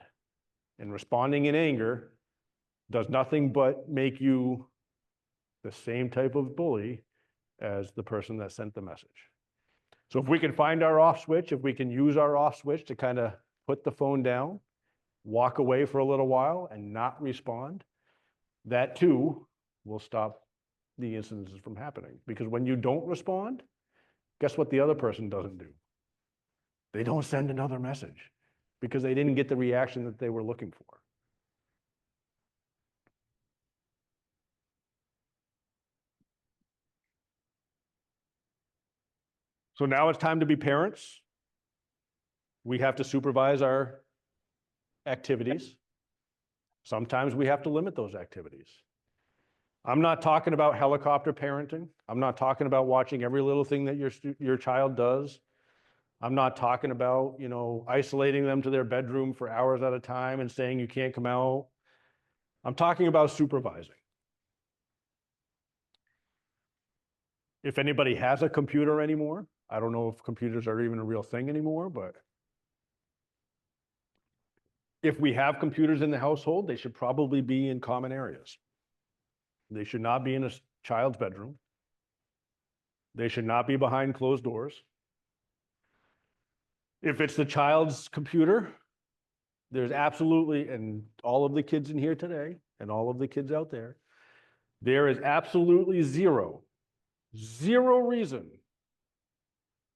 And responding in anger does nothing but make you the same type of bully as the person that sent the message. So if we can find our off switch, if we can use our off switch to kind of put the phone down, walk away for a little while and not respond, that too will stop the incidences from happening. Because when you don't respond, guess what the other person doesn't do? They don't send another message because they didn't get the reaction that they were looking for. So now it's time to be parents. We have to supervise our activities. Sometimes we have to limit those activities. I'm not talking about helicopter parenting. I'm not talking about watching every little thing that your child does. I'm not talking about, isolating them to their bedroom for hours at a time and saying you can't come out. I'm talking about supervising. If anybody has a computer anymore, I don't know if computers are even a real thing anymore, but if we have computers in the household, they should probably be in common areas. They should not be in a child's bedroom. They should not be behind closed doors. If it's the child's computer, there's absolutely, and all of the kids in here today, and all of the kids out there is absolutely zero reason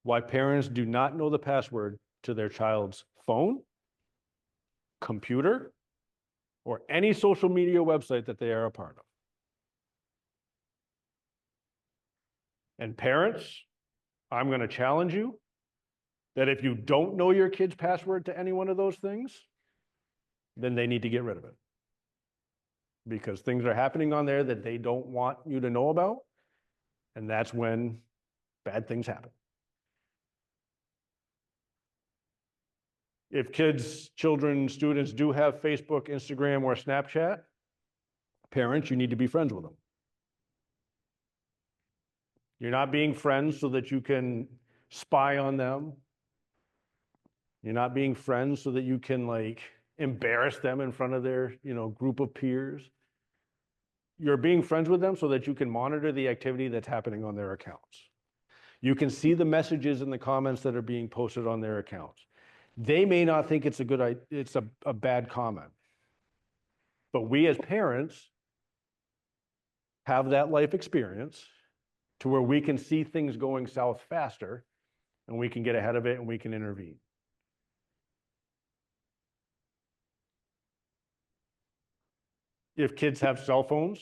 why parents do not know the password to their child's phone, computer, or any social media website that they are a part of. And parents, I'm going to challenge you that if you don't know your kid's password to any one of those things, then they need to get rid of it. Because things are happening on there that they don't want you to know about. And that's when bad things happen. If kids, children, students do have Facebook, Instagram, or Snapchat, parents, you need to be friends with them. You're not being friends so that you can spy on them. You're not being friends so that you can like embarrass them in front of their, group of peers. You're being friends with them so that you can monitor the activity that's happening on their accounts. You can see the messages and the comments that are being posted on their accounts. They may not think it's a bad comment. But we as parents have that life experience to where we can see things going south faster and we can get ahead of it and we can intervene. If kids have cell phones,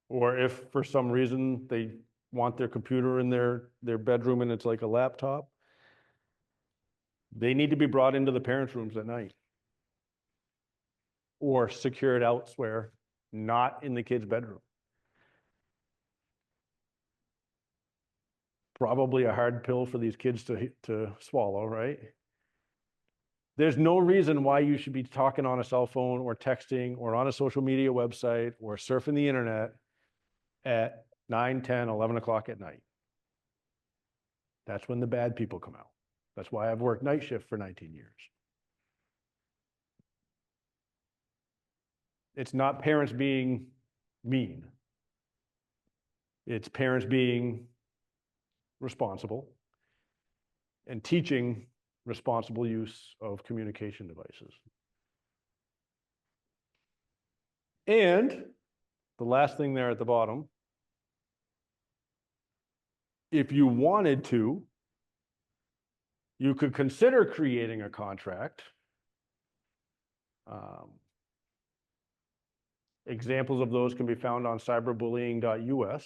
or if for some reason they want their computer in their bedroom and it's like a laptop, they need to be brought into the parents' rooms at night or secured elsewhere, not in the kid's bedroom. Probably a hard pill for these kids to swallow, right? There's no reason why you should be talking on a cell phone or texting or on a social media website or surfing the internet at 9, 10, 11 o'clock at night. That's when the bad people come out. That's why I've worked night shift for 19 years. It's not parents being mean. It's parents being responsible and teaching responsible use of communication devices. And the last thing there at the bottom, if you wanted to, you could consider creating a contract. Examples of those can be found on cyberbullying.us.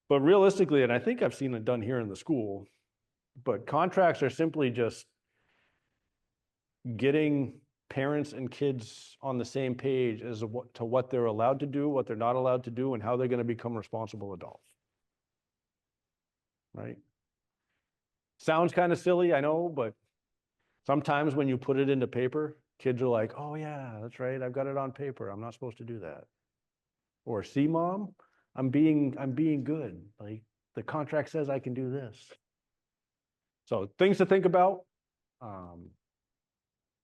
But realistically, and I think I've seen it done here in the school, but contracts are simply just getting parents and kids on the same page as to what they're allowed to do, what they're not allowed to do, and how they're going to become responsible adults. Right? Sounds kind of silly, I know, but sometimes when you put it into paper, kids are like, oh yeah, that's right, I've got it on paper, I'm not supposed to do that. Or, see, Mom, I'm being good. Like, the contract says I can do this. So things to think about.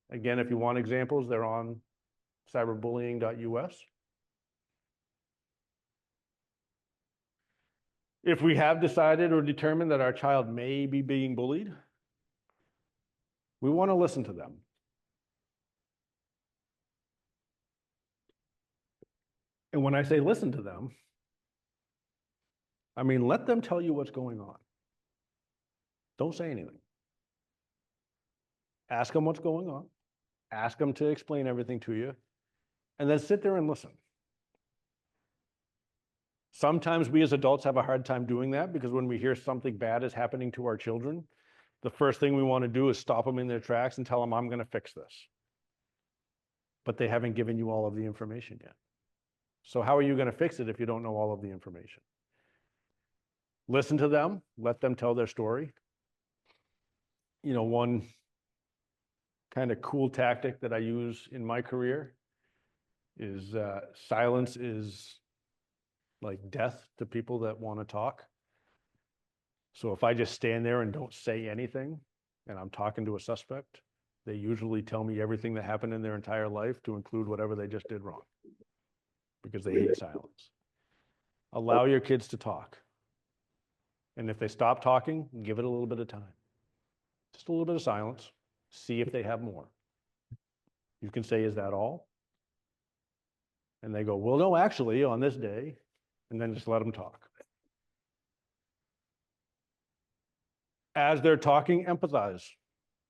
Again, if you want examples, they're on cyberbullying.us. If we have decided or determined that our child may be being bullied, we want to listen to them. And when I say listen to them, I mean, let them tell you what's going on. Don't say anything. Ask them what's going on. Ask them to explain everything to you, and then sit there and listen. Sometimes we as adults have a hard time doing that because when we hear something bad is happening to our children, the first thing we want to do is stop them in their tracks and tell them, I'm going to fix this. But they haven't given you all of the information yet. So how are you going to fix it if you don't know all of the information? Listen to them, let them tell their story. One kind of cool tactic that I use in my career is silence is like death to people that want to talk. So if I just stand there and don't say anything and I'm talking to a suspect, they usually tell me everything that happened in their entire life to include whatever they just did wrong because they hate silence. Allow your kids to talk. And if they stop talking, give it a little bit of time. Just a little bit of silence. See if they have more. You can say, is that all? And they go, well, no, actually, on this day, and then just let them talk. As they're talking, empathize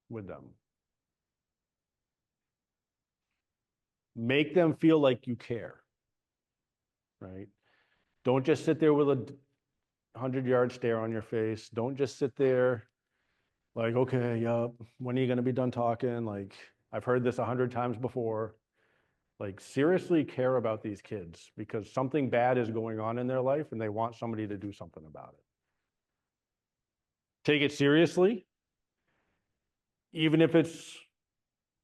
with them. Make them feel like you care, right? Don't just sit there with 100-yard stare on your face. Don't just sit there like, okay, yup, when are you going to be done talking? Like, I've heard this 100 times before. Like, seriously care about these kids because something bad is going on in their life and they want somebody to do something about it. Take it seriously, even if it's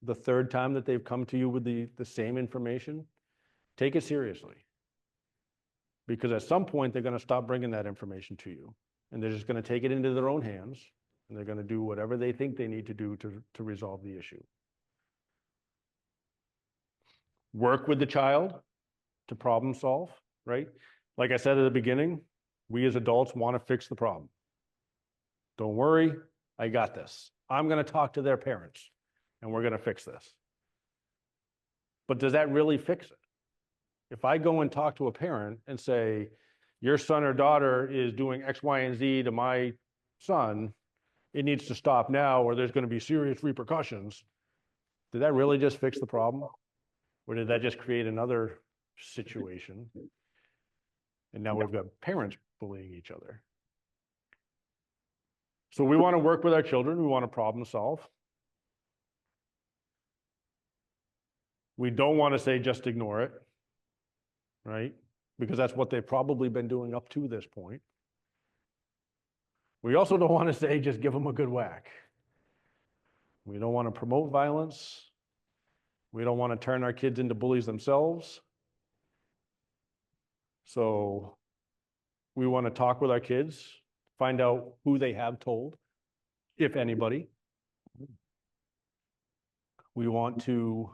the third time that they've come to you with the same information. Take it seriously. Because at some point, they're going to stop bringing that information to you. And they're just going to take it into their own hands. And they're going to do whatever they think they need to do to resolve the issue. Work with the child to problem solve, right? Like I said at the beginning, we as adults want to fix the problem. Don't worry, I got this. I'm going to talk to their parents and we're going to fix this. But does that really fix it? If I go and talk to a parent and say, your son or daughter is doing X, Y, and Z to my son, it needs to stop now or there's going to be serious repercussions. Did that really just fix the problem? Or did that just create another situation? And now we've got parents bullying each other. So we want to work with our children. We want to problem solve. We don't want to say just ignore it, right? Because that's what they've probably been doing up to this point. We also don't want to say just give them a good whack. We don't want to promote violence. We don't want to turn our kids into bullies themselves. So we want to talk with our kids, find out who they have told, if anybody. We want to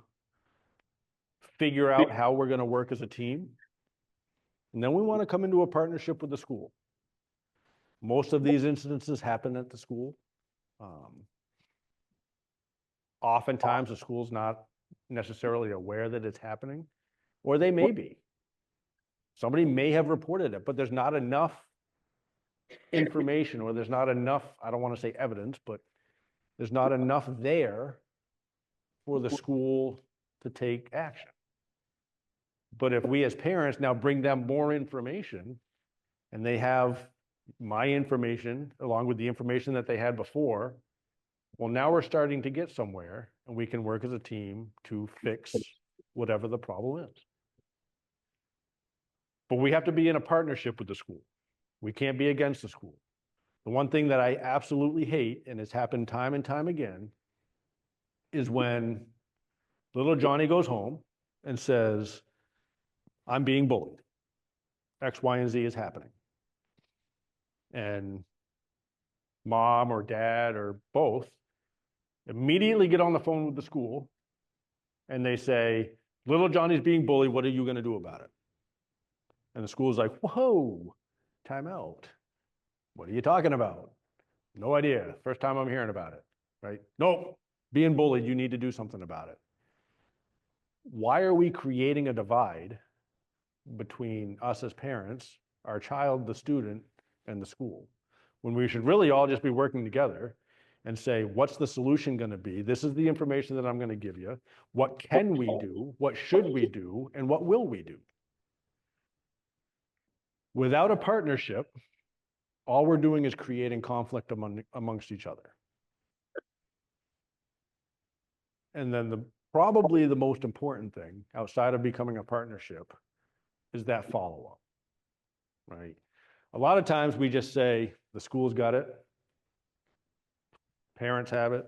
figure out how we're going to work as a team. And then we want to come into a partnership with the school. Most of these incidences happen at the school. Oftentimes the school's not necessarily aware that it's happening, or they may be. Somebody may have reported it, but there's not enough information, or there's not enough, I don't want to say evidence, but there's not enough there for the school to take action. But if we as parents now bring them more information, and they have my information along with the information that they had before, well, now we're starting to get somewhere, and we can work as a team to fix whatever the problem is. But we have to be in a partnership with the school. We can't be against the school. The one thing that I absolutely hate, and it's happened time and time again, is when little Johnny goes home and says, I'm being bullied. X, Y, and Z is happening. And mom or dad or both immediately get on the phone with the school and they say, little Johnny's being bullied, what are you going to do about it? And the school's like, whoa, time out. What are you talking about? No idea. First time I'm hearing about it, right? Nope, being bullied, you need to do something about it. Why are we creating a divide between us as parents, our child, the student, and the school, when we should really all just be working together and say, what's the solution going to be? This is the information that I'm going to give you. What can we do? What should we do? And what will we do? Without a partnership, all we're doing is creating conflict amongst each other. And then probably the most important thing outside of becoming a partnership is that follow-up, right? A lot of times we just say, the school's got it, parents have it,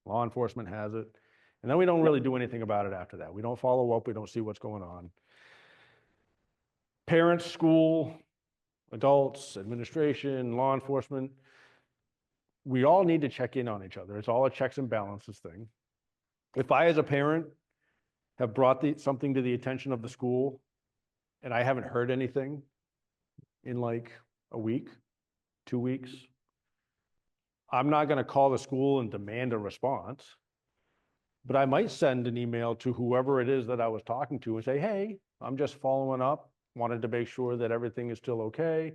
law enforcement has it, and then we don't really do anything about it after that. We don't follow up, we don't see what's going on. Parents, school, adults, administration, law enforcement, we all need to check in on each other. It's all a checks and balances thing. If I, as a parent, have brought something to the attention of the school and I haven't heard anything in like a week, 2 weeks, I'm not going to call the school and demand a response, but I might send an email to whoever it is that I was talking to and say, hey, I'm just following up, wanted to make sure that everything is still okay.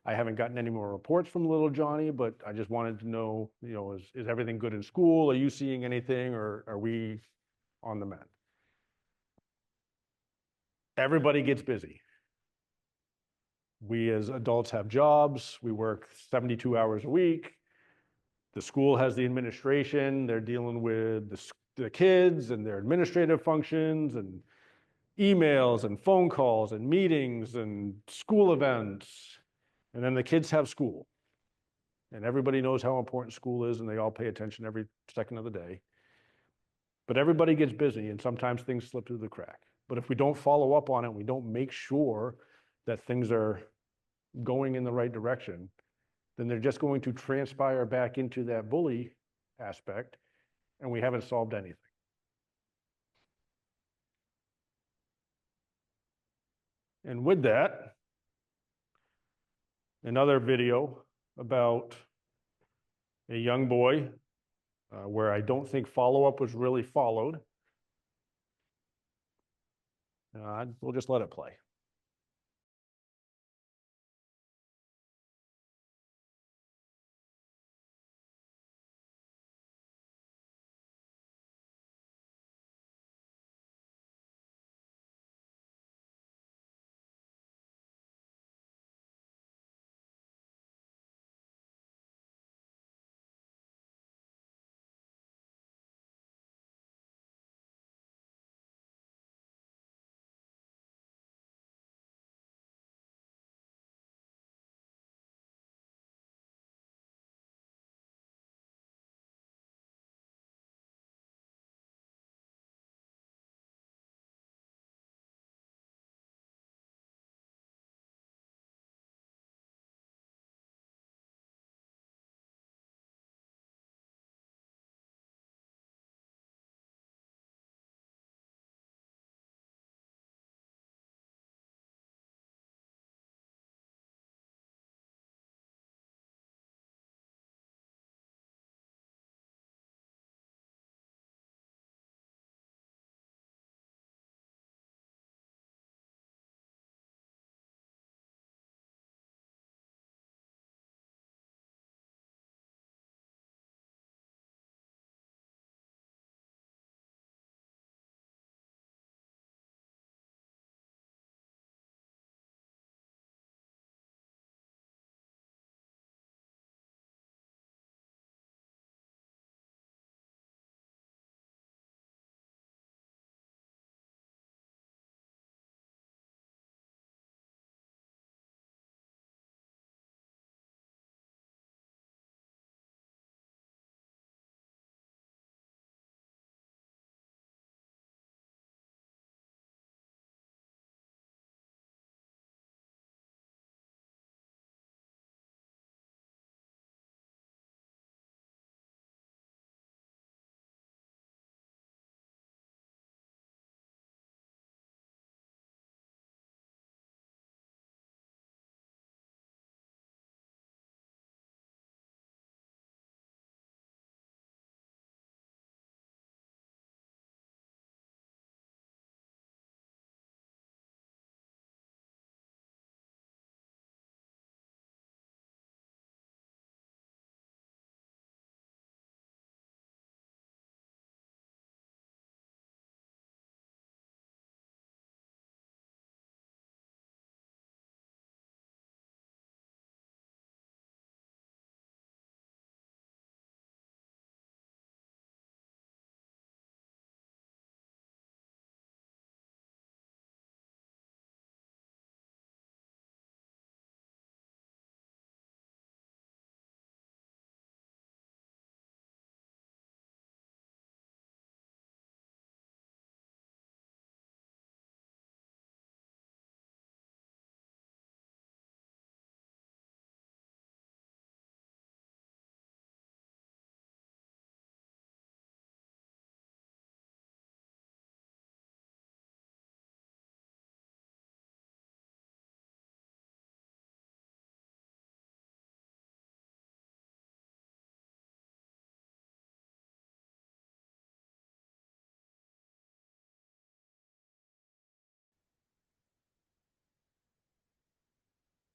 I haven't gotten any more reports from little Johnny, but I just wanted to know, is everything good in school? Are you seeing anything, or are we on the mend? Everybody gets busy. We as adults have jobs, we work 72 hours a week. The school has the administration, they're dealing with the kids and their administrative functions and emails and phone calls and meetings and school events. And then the kids have school. And everybody knows how important school is and they all pay attention every second of the day. But everybody gets busy and sometimes things slip through the crack. But if we don't follow up on it, we don't make sure that things are going in the right direction, then they're just going to transpire back into that bully aspect, and we haven't solved anything. And with that, another video about a young boy where I don't think follow-up was really followed. We'll just let it play.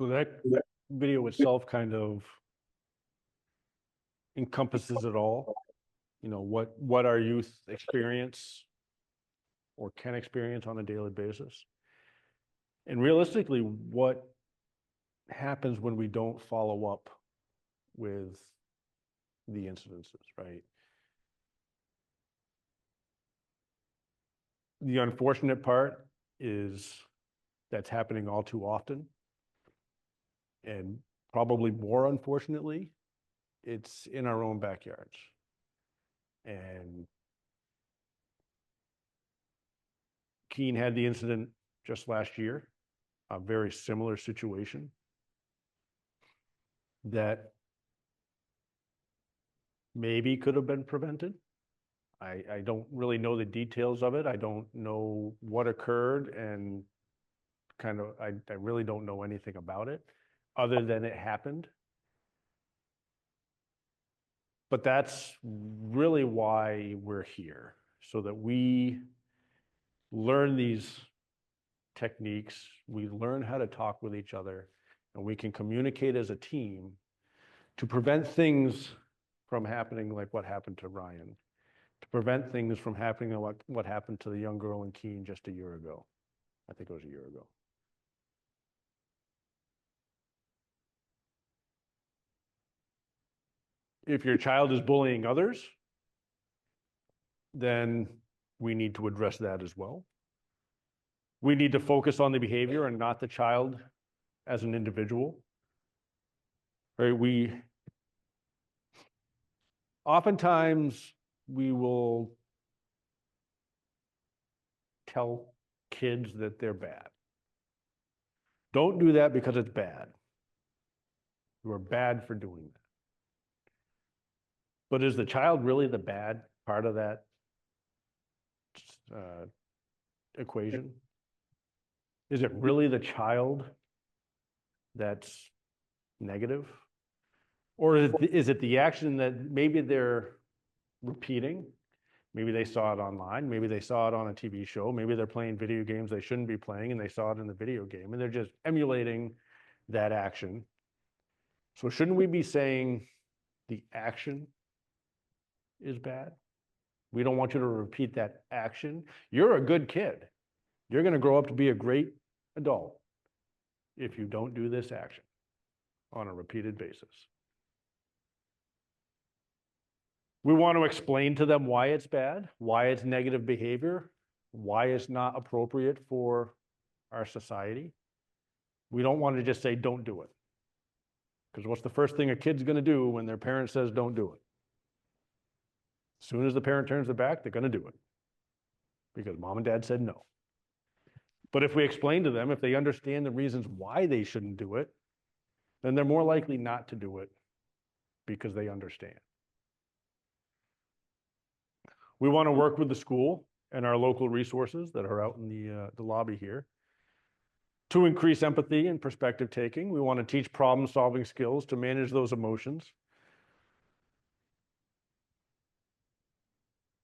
So that video itself kind of encompasses it all. You know, what our youth experience or can experience on a daily basis. And realistically, what happens when we don't follow up with the incidences, right? The unfortunate part is that's happening all too often. And probably more unfortunately, it's in our own backyards. And Keene had the incident just last year, a very similar situation that maybe could have been prevented. I don't really know the details of it. I don't know what occurred, and I really don't know anything about it other than it happened. But that's really why we're here, so that we learn these techniques, we learn how to talk with each other, and we can communicate as a team to prevent things from happening like what happened to Ryan, to prevent things from happening like what happened to the young girl in Keene just a year ago. I think it was a year ago. If your child is bullying others, then we need to address that as well. We need to focus on the behavior and not the child as an individual. Right? Oftentimes we will tell kids that they're bad. Don't do that because it's bad. You are bad for doing that. But is the child really the bad part of that equation? Is it really the child that's negative? Or is it the action that maybe they're repeating? Maybe they saw it online. Maybe they saw it on a TV show. Maybe they're playing video games they shouldn't be playing and they saw it in the video game and they're just emulating that action. So shouldn't we be saying the action is bad? We don't want you to repeat that action. You're a good kid. You're going to grow up to be a great adult if you don't do this action on a repeated basis. We want to explain to them why it's bad, why it's negative behavior, why it's not appropriate for our society. We don't want to just say, don't do it. Because what's the first thing a kid's going to do when their parent says, don't do it? As soon as the parent turns their back, they're going to do it. Because mom and dad said no. But if we explain to them, if they understand the reasons why they shouldn't do it, then they're more likely not to do it because they understand. We want to work with the school and our local resources that are out in the lobby here to increase empathy and perspective taking. We want to teach problem-solving skills to manage those emotions.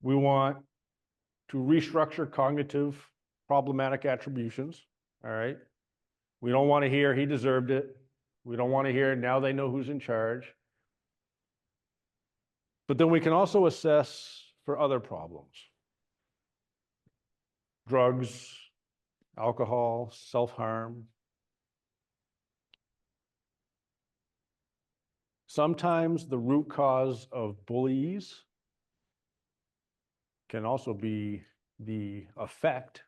We want to restructure cognitive problematic attributions, all right? We don't want to hear he deserved it. We don't want to hear now they know who's in charge. But then we can also assess for other problems. Drugs, alcohol, self-harm. Sometimes the root cause of bullies can also be the effect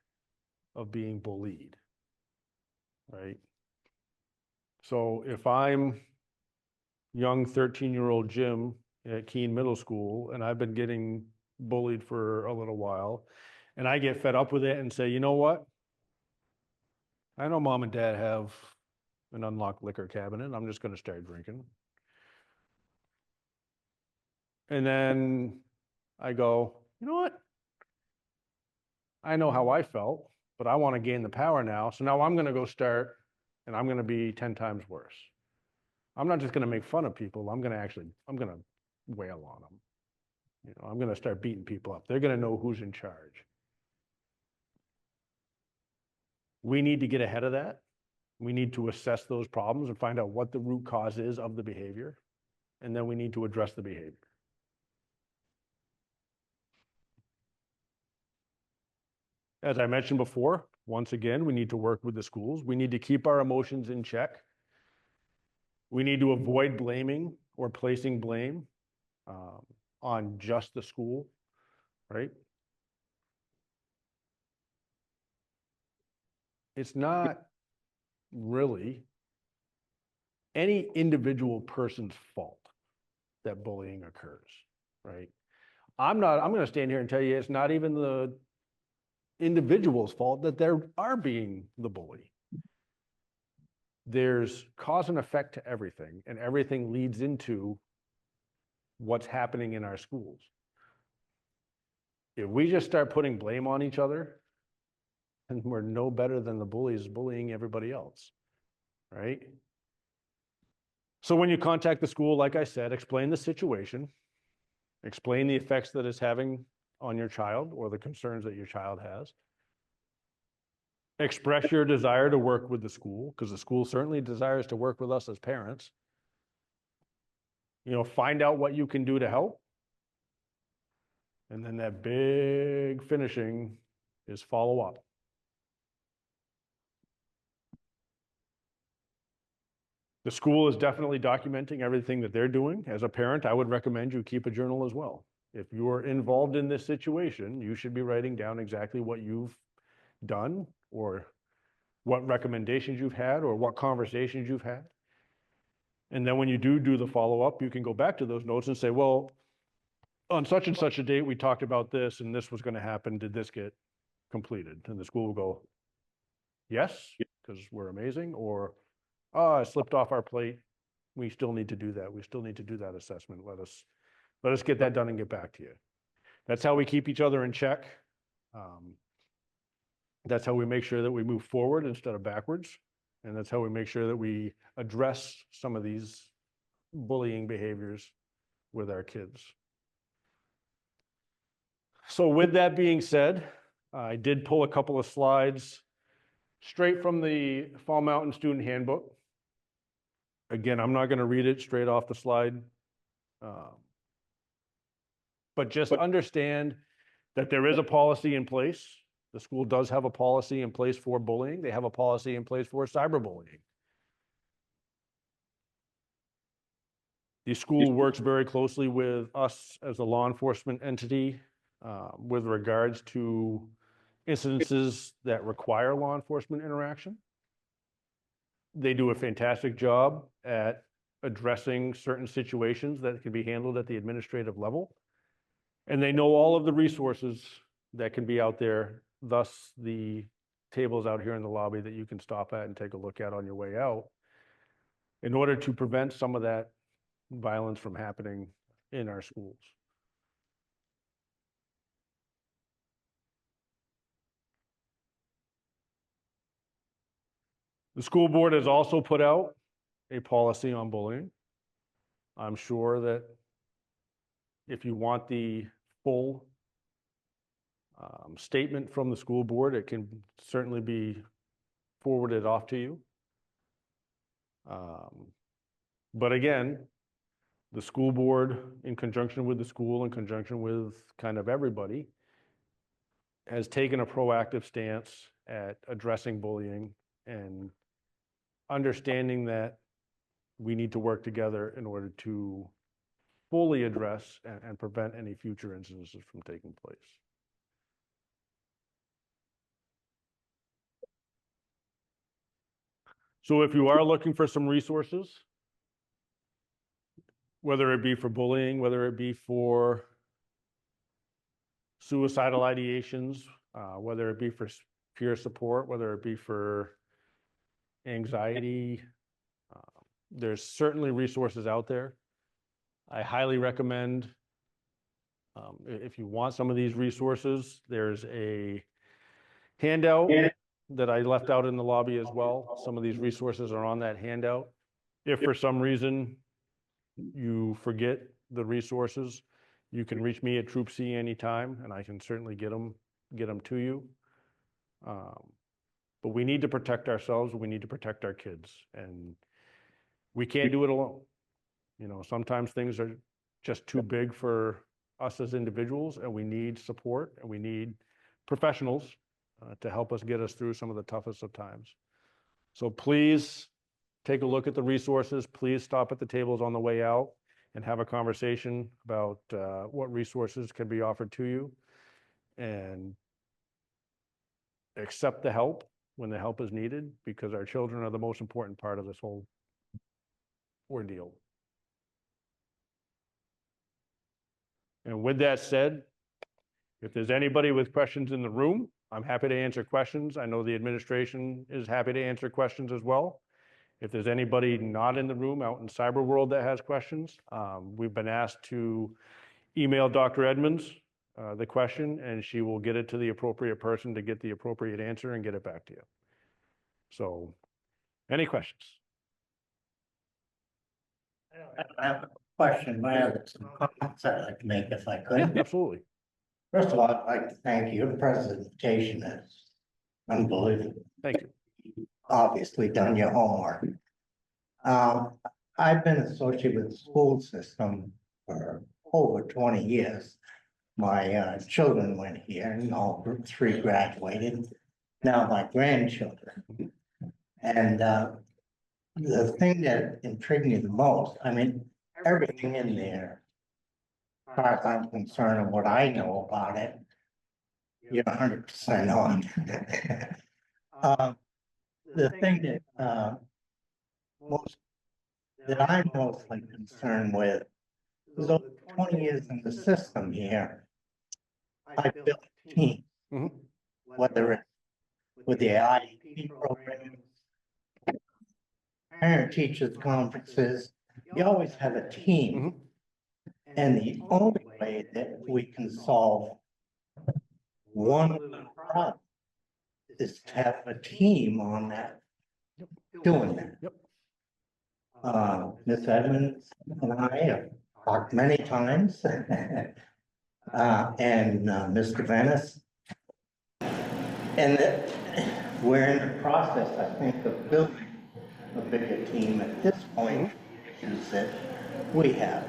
of being bullied, right? So if I'm young 13-year-old Jim at Keene Middle School and I've been getting bullied for a little while and I get fed up with it and say, you know what? I know mom and dad have an unlocked liquor cabinet. I'm just going to start drinking. And then I go, you know what? I know how I felt, but I want to gain the power now. So now I'm going to go start and I'm going to be 10 times worse. I'm not just going to make fun of people. I'm going to wail on them. You know, I'm going to start beating people up. They're going to know who's in charge. We need to get ahead of that. We need to assess those problems and find out what the root cause is of the behavior. And then we need to address the behavior. As I mentioned before, once again, we need to work with the schools. We need to keep our emotions in check. We need to avoid blaming or placing blame on just the school, right? It's not really any individual person's fault that bullying occurs, right? I'm going to stand here and tell you it's not even the individual's fault that they are being the bully. There's cause and effect to everything, and everything leads into what's happening in our schools. If we just start putting blame on each other, then we're no better than the bullies bullying everybody else, right? So when you contact the school, like I said, explain the situation, explain the effects that it's having on your child or the concerns that your child has. Express your desire to work with the school, because the school certainly desires to work with us as parents. You know, find out what you can do to help. And then that big finishing is follow up. The school is definitely documenting everything that they're doing. As a parent, I would recommend you keep a journal as well. If you're involved in this situation, you should be writing down exactly what you've done or what recommendations you've had or what conversations you've had. And then when you do the follow-up, you can go back to those notes and say, well, on such and such a date, we talked about this and this was going to happen. Did this get completed? And the school will go, yes, because we're amazing, or, oh, it slipped off our plate. We still need to do that. We still need to do that assessment. Let us get that done and get back to you. That's how we keep each other in check. That's how we make sure that we move forward instead of backwards. And that's how we make sure that we address some of these bullying behaviors with our kids. So with that being said, I did pull a couple of slides straight from the Fall Mountain Student Handbook. Again, I'm not going to read it straight off the slide, but just understand that there is a policy in place. The school does have a policy in place for bullying. They have a policy in place for cyberbullying. The school works very closely with us as a law enforcement entity with regards to incidences that require law enforcement interaction. They do a fantastic job at addressing certain situations that can be handled at the administrative level. And they know all of the resources that can be out there, thus the tables out here in the lobby that you can stop at and take a look at on your way out in order to prevent some of that violence from happening in our schools. The school board has also put out a policy on bullying. I'm sure that if you want the full statement from the school board, it can certainly be forwarded off to you. But again, the school board, in conjunction with the school, in conjunction with kind of everybody, has taken a proactive stance at addressing bullying and understanding that we need to work together in order to fully address and prevent any future incidences from taking place. So if you are looking for some resources, whether it be for bullying, whether it be for suicidal ideations, whether it be for peer support, whether it be for anxiety, there's certainly resources out there. I highly recommend, if you want some of these resources, there's a handout that I left out in the lobby as well. Some of these resources are on that handout. If for some reason you forget the resources, you can reach me at Troop C anytime, and I can certainly get them to you. But we need to protect ourselves. We need to protect our kids, and we can't do it alone. You know, sometimes things are just too big for us as individuals, and we need support, and we need professionals to help us get us through some of the toughest of times. So please take a look at the resources. Please stop at the tables on the way out and have a conversation about what resources can be offered to you, and accept the help when the help is needed, because our children are the most important part of this whole ordeal. And with that said, if there's anybody with questions in the room, I'm happy to answer questions. I know the administration is happy to answer questions as well. If there's anybody not in the room out in cyber world that has questions, we've been asked to email Dr. Edmonds the question, and she will get it to the appropriate person to get the appropriate answer and get it back to you. So, any questions? I have a question, but I have some comments I'd like to make if I Yeah, could. absolutely. First of all, I'd like to thank you. Your presentation is unbelievable. Thank you. You've obviously done your homework. I've been associated with the school system for over 20 years. My children went here and all three graduated. Now my grandchildren. And the thing that intrigued me the most, I mean, everything in there, as far as I'm concerned and what I know about it, you're 100% on. The thing that I'm mostly concerned with is over 20 years in the system here, I built a team, Mhm. whether it's with the IEP program, parent teachers conferences, you always have a team. Mhm. And the only way that we can solve one little problem is to have a team on that, doing that. Yep. Ms. Edmonds and I have talked many times. And Mr. Venice. And that we're in the process, I think, of building a bigger team at this point, issues that we have.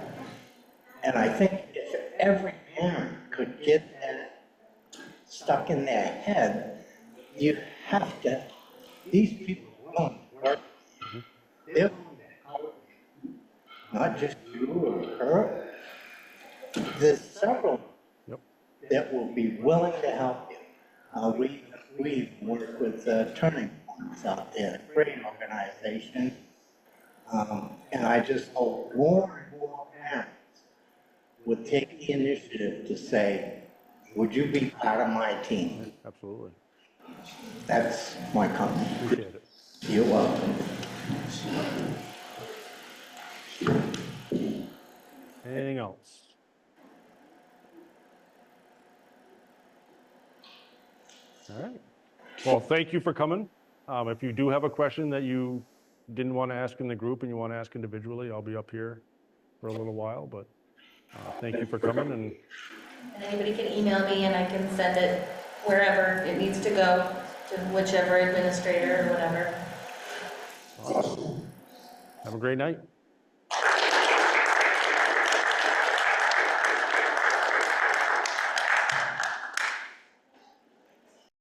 And I think if every parent could get that stuck in their head, you have to, these people won't work. They're not just you or her. There's several that will be willing to help you. We've worked with turning points out there, great organization. And I just hope more and more parents would take the initiative to say, would you be part of my team? Absolutely. That's my comment. Appreciate it. You're welcome. Anything else? All right. Well, thank you for coming. If you do have a question that you didn't want to ask in the group and you want to ask individually, I'll be up here for a little while, but thank you for coming. And Anybody can email me and I can send it wherever it needs to go, to whichever administrator or whatever. have a great night.